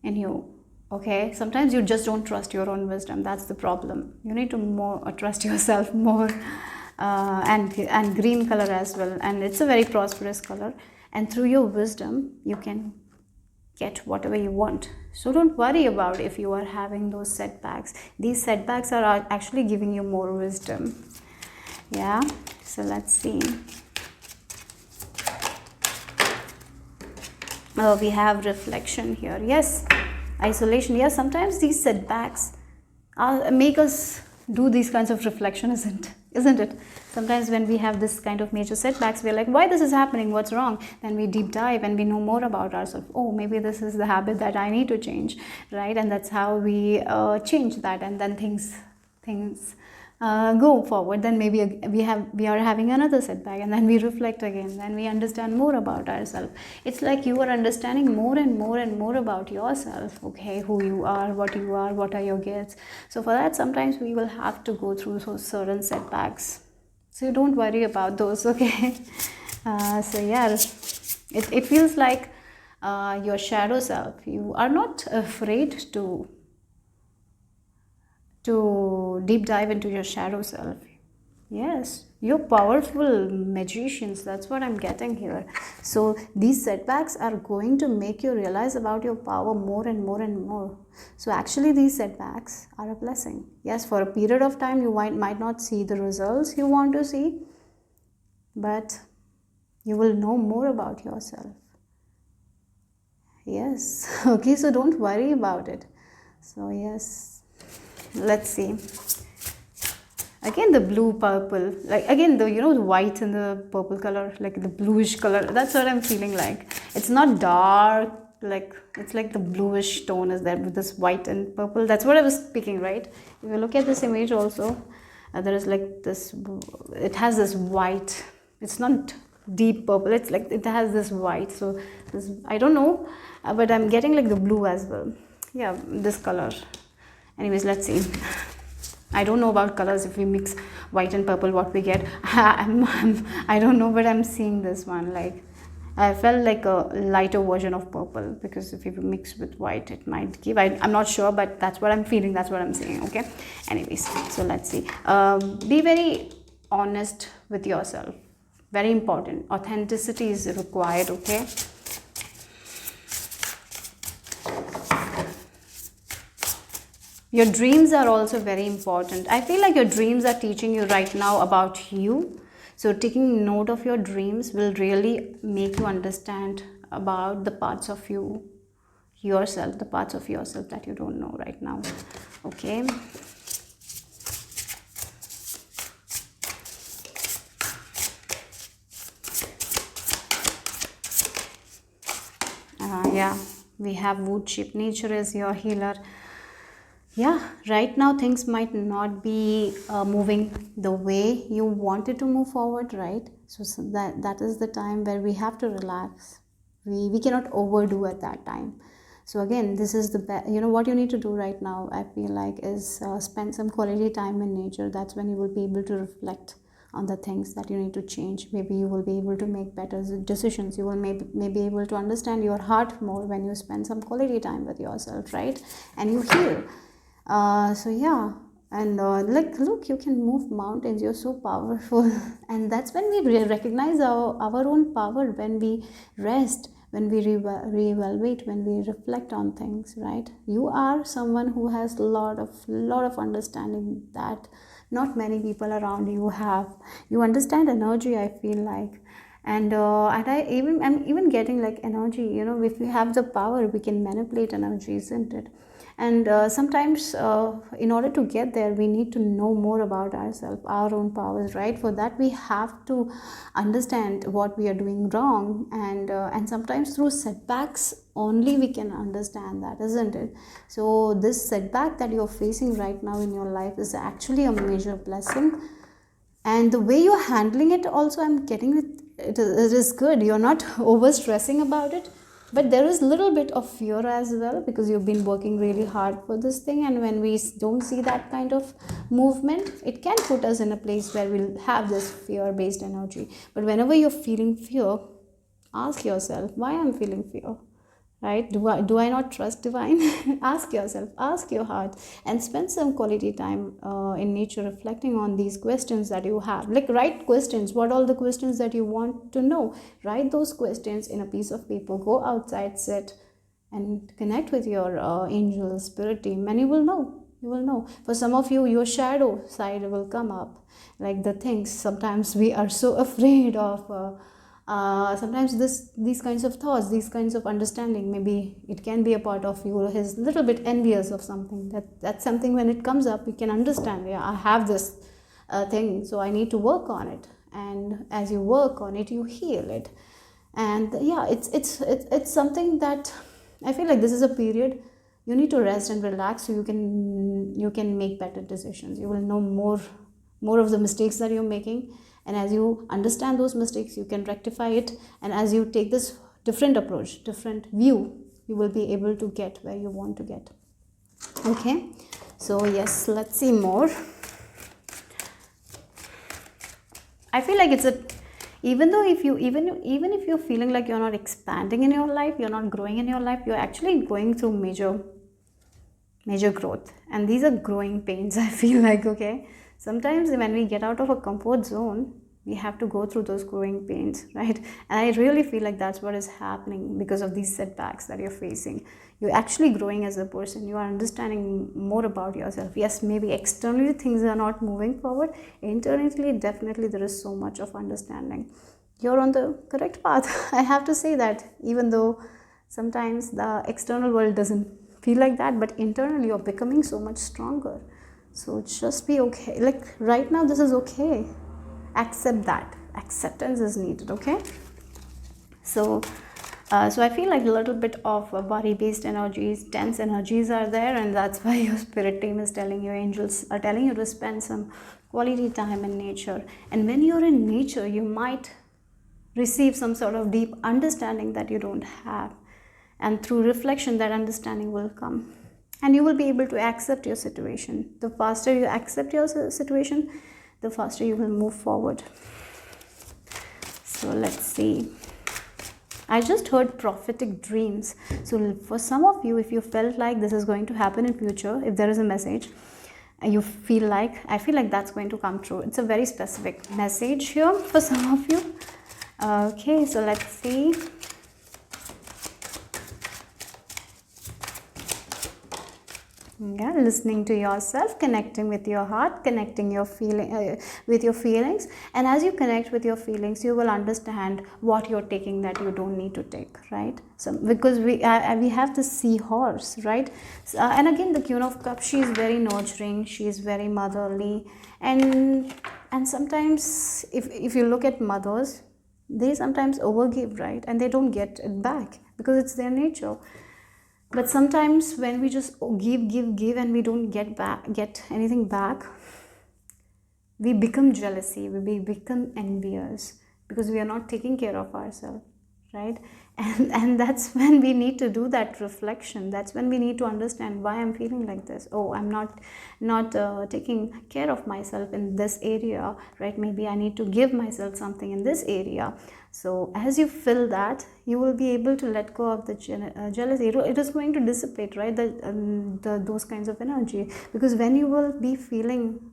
in you. Okay, sometimes you just don't trust your own wisdom. That's the problem. You need to more trust yourself more. And green color as well, and it's a very prosperous color, and through your wisdom you can get whatever you want. So don't worry about if you are having those setbacks. These setbacks are actually giving you more wisdom. Yeah, so let's see. We have reflection here. Yes, isolation. Yes, sometimes these setbacks make us do these kinds of reflection, isn't it? Sometimes when we have this kind of major setbacks, we're like, why this is happening, what's wrong? Then we deep dive and we know more about ourselves. Oh, maybe this is the habit that I need to change, right? And that's how we change that, and then things go forward. Then maybe we are having another setback, and then we reflect again, then we understand more about ourselves. It's like you are understanding more and more and more about yourself, okay, who you are, what are your gifts. So for that, sometimes we will have to go through those certain setbacks, so don't worry about those, okay. So yeah, it feels like your shadow self, you are not afraid to deep dive into your shadow self. Yes, you're powerful magicians. That's what I'm getting here. So these setbacks are going to make you realize about your power more and more and more. So actually these setbacks are a blessing. Yes, for a period of time you might not see the results you want to see, but you will know more about yourself. Yes, okay, so don't worry about it. So yes, let's see. Again, the blue purple, like again the the white and the purple color, like the bluish color. That's what I'm feeling like. It's not dark, like it's like the bluish tone is there with this white and purple. That's what I was speaking, right? If you look at this image also, there is like this. It has this white. It's not deep purple. It's like it has this white. So this, I don't know, but I'm getting like the blue as well. Yeah, this color. Anyways, let's see. I don't know about colors. If we mix white and purple, what we get, I don't know, but I'm seeing this one. Like I felt like a lighter version of purple, because if you mix with white, it might give. I'm not sure, but that's what I'm feeling. That's what I'm saying. Okay. Anyways, so let's see. Be very honest with yourself. Very important. Authenticity is required. Okay. Your dreams are also very important. I feel like your dreams are teaching you right now about you. So taking note of your dreams will really make you understand about the parts of yourself, the parts of yourself that you don't know right now. Okay. Yeah, we have wood chip. Nature is your healer. Yeah, right now things might not be moving the way you wanted to move forward, right? So that is the time where we have to relax. We cannot overdo at that time. So again, this is the best. What you need to do right now, I feel like, is spend some quality time in nature. That's when you will be able to reflect on the things that you need to change. Maybe you will be able to make better decisions. You will maybe able to understand your heart more when you spend some quality time with yourself, right? And you heal. So yeah, and like, look, you can move mountains. You're so powerful. And that's when we recognize our own power, when we rest, when we reevaluate, when we reflect on things, right? You are someone who has a lot of understanding that not many people around you have. You understand energy, I feel like. And I'm even getting like energy, if we have the power, we can manipulate energy, isn't it? And sometimes in order to get there, we need to know more about ourselves, our own powers, right? For that, we have to understand what we are doing wrong, and sometimes through setbacks only we can understand that, isn't it? So this setback that you're facing right now in your life is actually a major blessing. And the way you're handling it also, I'm getting it is good. You're not over stressing about it, but there is a little bit of fear as well, because you've been working really hard for this thing, and when we don't see that kind of movement, it can put us in a place where we'll have this fear based energy. But whenever you're feeling fear, ask yourself, why I'm feeling fear, right? Do I not trust divine? Ask yourself, ask your heart, and spend some quality time in nature, reflecting on these questions that you have. Like, write questions, what all the questions that you want to know. Write those questions in a piece of paper, go outside, sit and connect with your angel spirit team, and you will know. For some of you, your shadow side will come up, like the things sometimes we are so afraid of. Sometimes these kinds of thoughts, these kinds of understanding, maybe it can be a part of you who is a little bit envious of something. That's something, when it comes up, you can understand, yeah, I have this thing, so I need to work on it. And as you work on it, you heal it. And yeah, it's something that I feel like this is a period you need to rest and relax, so you can make better decisions. You will know more of the mistakes that you're making, and as you understand those mistakes, you can rectify it. And as you take this different approach, different view, you will be able to get where you want to get. Okay, so yes, let's see more. I feel like it's a, even though if you even if you're feeling like you're not expanding in your life, you're not growing in your life, you're actually going through major growth, and these are growing pains. I feel like, okay, sometimes when we get out of a comfort zone, we have to go through those growing pains, right? And I really feel like that's what is happening because of these setbacks that you're facing. You're actually growing as a person. You are understanding more about yourself. Yes, maybe externally things are not moving forward. Internally, definitely there is so much of understanding. You're on the correct path. I have to say that, even though sometimes the external world doesn't feel like that, but internally you're becoming so much stronger. So just be okay. Like, right now, this is okay. Accept that. Acceptance is needed. Okay, so I feel like a little bit of body based energies, tense energies are there, and that's why your spirit team is telling you, angels are telling you to spend some quality time in nature. And when you're in nature, you might receive some sort of deep understanding that you don't have, and through reflection, that understanding will come, and you will be able to accept your situation. The faster you accept your situation, the faster you will move forward. So let's see. I just heard prophetic dreams. So for some of you, if you felt like this is going to happen in future, if there is a message, you feel like, I feel like that's going to come true. It's a very specific message here for some of you. Okay, so let's see. Yeah, listening to yourself, connecting with your heart, connecting your with your feelings. And as you connect with your feelings, you will understand what you're taking that you don't need to take, right? So because we have the seahorse, right? And again, the Queen of Cups, she is very nurturing, she is very motherly, and sometimes if you look at mothers, they sometimes overgive, right? And they don't get it back because it's their nature. But sometimes when we just give and we don't get anything back, we become jealousy, we become envious, because we are not taking care of ourselves, right? And that's when we need to do that reflection. That's when we need to understand why I'm feeling like this. Oh, I'm not taking care of myself in this area, right? Maybe I need to give myself something in this area. So as you feel that, you will be able to let go of the jealousy. It is going to dissipate, right? Those kinds of energy, because when you will be feeling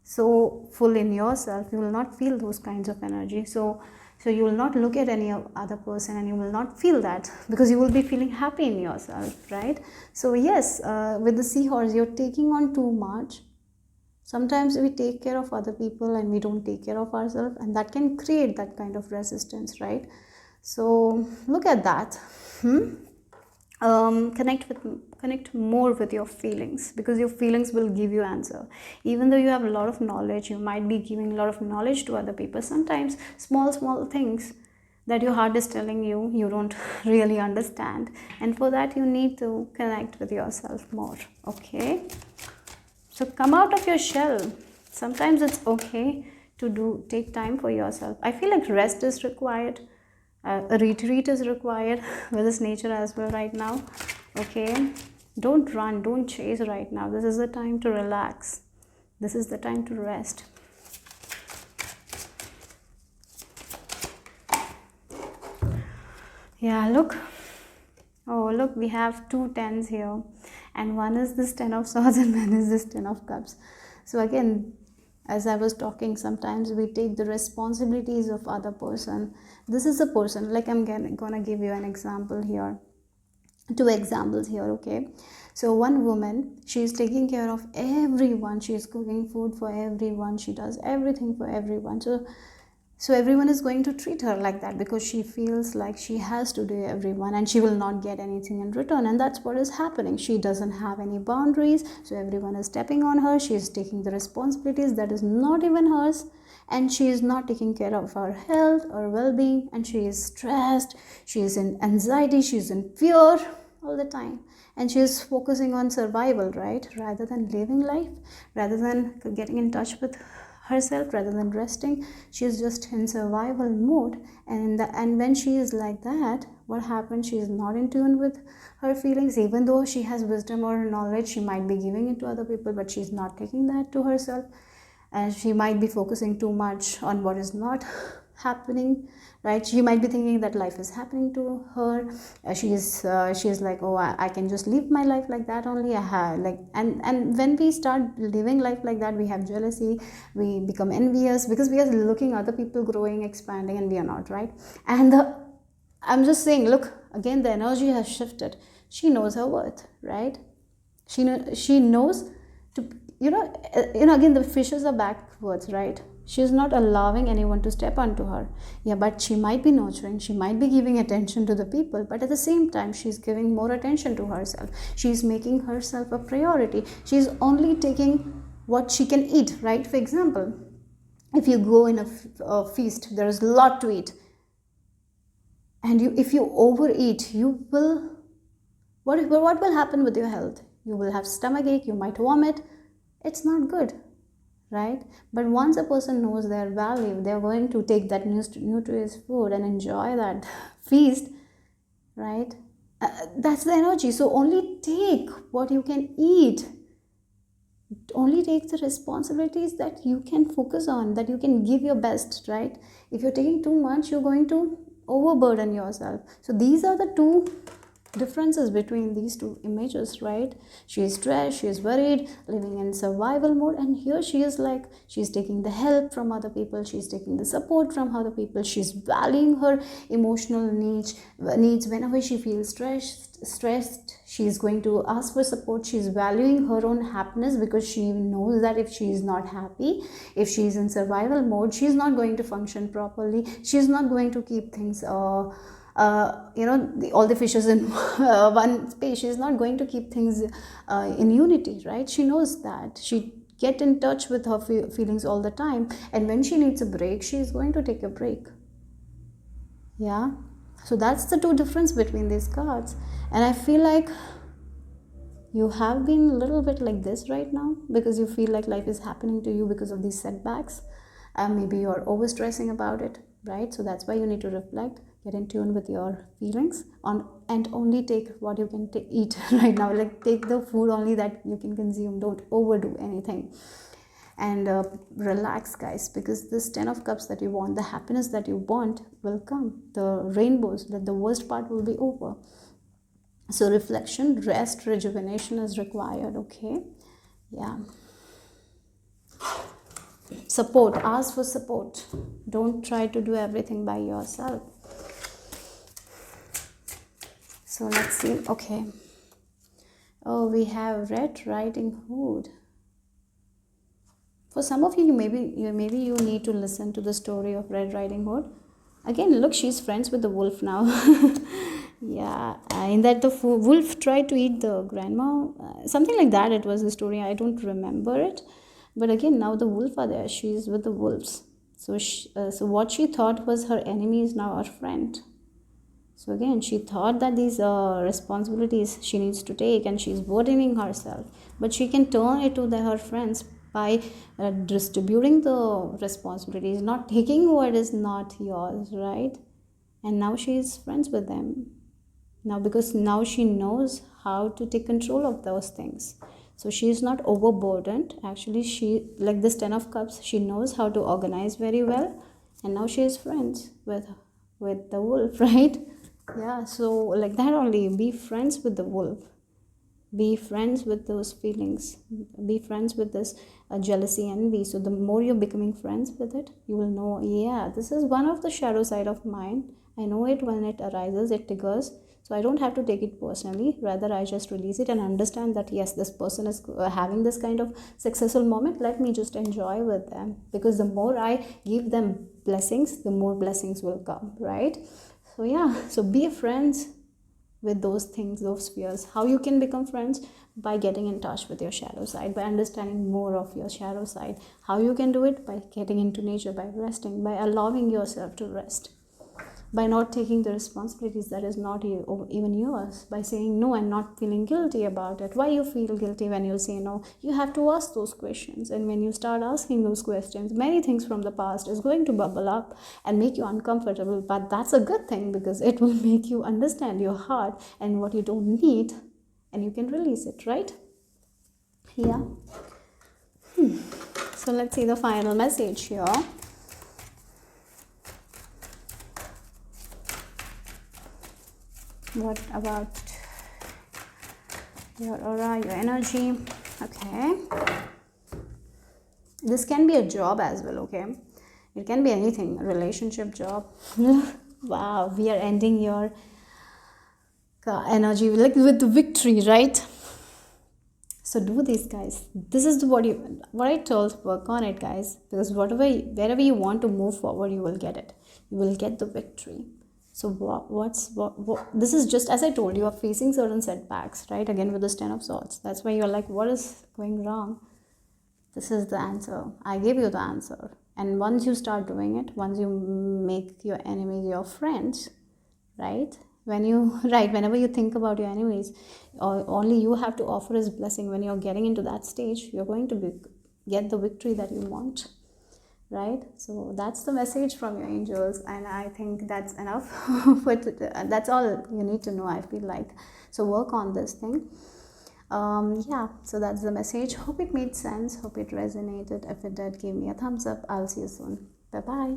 so full in yourself, you will not feel those kinds of energy. So you will not look at any other person, and you will not feel that, because you will be feeling happy in yourself, right? So yes, with the seahorse, you're taking on too much. Sometimes we take care of other people and we don't take care of ourselves, and that can create that kind of resistance, right? So look at that. Connect more with your feelings, because your feelings will give you answer. Even though you have a lot of knowledge, you might be giving a lot of knowledge to other people. Sometimes small things that your heart is telling you, you don't really understand, and for that you need to connect with yourself more. Okay, so come out of your shell. Sometimes it's okay to take time for yourself. I feel like rest is required. A retreat is required with this nature as well right now. Okay, don't run, don't chase right now. This is the time to relax. This is the time to rest. Yeah, look. Oh, look, we have 2 10s here, and one is this 10 of swords and one is this 10 of cups. So again, as I was talking, sometimes we take the responsibilities of other person. This is a person, like I'm gonna give you an example here, 2 examples here. Okay, so one woman, she is taking care of everyone. She is cooking food for everyone, she does everything for everyone. So everyone is going to treat her like that because she feels like she has to do everyone and she will not get anything in return. And that's what is happening. She doesn't have any boundaries, so everyone is stepping on her. She is taking the responsibilities that is not even hers, and she is not taking care of her health or well-being, and she is stressed, she is in anxiety, she is in fear all the time, and she is focusing on survival, right, rather than living life, rather than getting in touch with herself, rather than resting. She is just in survival mode. And when she is like that, what happens? She is not in tune with her feelings. Even though she has wisdom or knowledge, she might be giving it to other people, but she's not taking that to herself. And she might be focusing too much on what is not happening, right? She might be thinking that life is happening to her. She is like, oh, I can just live my life like that only. And when we start living life like that, we have jealousy, we become envious because we are looking other people growing, expanding, and we are not, right? And I'm just saying, look, again, the energy has shifted. She knows her worth, right? She knows to, again, the fishes are backwards, right? She's not allowing anyone to step onto her. Yeah, but she might be nurturing, she might be giving attention to the people, but at the same time she's giving more attention to herself. She's making herself a priority. She's only taking what she can eat, right? For example, if you go in a feast, there is a lot to eat, and if you overeat, you will, what will happen with your health? You will have stomachache, you might vomit. It's not good, right? But once a person knows their value, they're going to take that nutritious food and enjoy that feast, right? That's the energy. So only take what you can eat. Only take the responsibilities that you can focus on, that you can give your best, right? If you're taking too much, you're going to overburden yourself. So these are the two differences between these two images, right? She is stressed, she is worried, living in survival mode, and here she is like, she's taking the help from other people, she's taking the support from other people, she's valuing her emotional needs. Whenever she feels stressed, she's going to ask for support. She's valuing her own happiness because she knows that if she is not happy, if she is in survival mode, she's not going to function properly. She's not going to keep things all the fishes in one space. She's not going to keep things in unity, right? She knows that. She get in touch with her feelings all the time, and when she needs a break, she is going to take a break. Yeah, so that's the two difference between these cards. And I feel like you have been a little bit like this right now because you feel like life is happening to you because of these setbacks. Maybe you're overstressing about it, right? So that's why you need to reflect, get in tune with your feelings and only take what you can eat right now. Like, take the food only that you can consume. Don't overdo anything. And relax, guys, because this 10 of cups that you want, the happiness that you want will come. The rainbows, that the worst part will be over. So reflection, rest, rejuvenation is required. Okay, yeah. Support, ask for support. Don't try to do everything by yourself. So let's see. Okay, oh, we have Red Riding Hood. For some of you, maybe you need to listen to the story of Red Riding Hood. Again, look, she's friends with the wolf now. Yeah, in that the wolf tried to eat the grandma, something like that. It was the story. I don't remember it, but again, now the wolf are there. She's with the wolves. So so what she thought was her enemy is now her friend. So again, she thought that these responsibilities she needs to take, and she's burdening herself, but she can turn it to her friends by distributing the responsibilities, not taking what is not yours, right? And now she is friends with them now, because now she knows how to take control of those things. So she is not overburdened. Actually, she, like this 10 of cups, she knows how to organize very well, and now she is friends with the wolf, right? Yeah, so like that only, be friends with the wolf, be friends with those feelings, be friends with this jealousy, envy. So the more you're becoming friends with it, you will know, yeah, this is one of the shadow side of mine. I know it when it arises, it triggers. So I don't have to take it personally, rather I just release it and understand that yes, this person is having this kind of successful moment, let me just enjoy with them, because the more I give them blessings, the more blessings will come, right? So yeah, so be friends with those things, those fears. How you can become friends? By getting in touch with your shadow side, by understanding more of your shadow side. How you can do it? By getting into nature, by resting, by allowing yourself to rest, by not taking the responsibilities that is not even yours, by saying no and not feeling guilty about it. Why you feel guilty when you say no? You have to ask those questions, and when you start asking those questions, many things from the past is going to bubble up and make you uncomfortable. But that's a good thing, because it will make you understand your heart and what you don't need, and you can release it, right? Yeah. So let's see the final message here. What about your aura, your energy? Okay. This can be a job as well, okay? It can be anything, a relationship, job. Wow, we are ending your energy like with victory, right? So do this, guys. This is what I told, work on it, guys, because wherever you want to move forward, you will get it. You will get the victory. So what this is, just as I told you, are facing certain setbacks, right? Again with this 10 of swords, that's why you're like, what is going wrong? This is the answer. I gave you the answer. And once you start doing it, once you make your enemies your friends, right? Whenever you think about your enemies, only you have to offer his blessing. When you're getting into that stage, you're going to get the victory that you want, right? So that's the message from your angels, and I think that's enough. That's all you need to know, I feel like. So work on this thing. Yeah, so that's the message. Hope it made sense, hope it resonated. If it did, give me a thumbs up. I'll see you soon. Bye bye.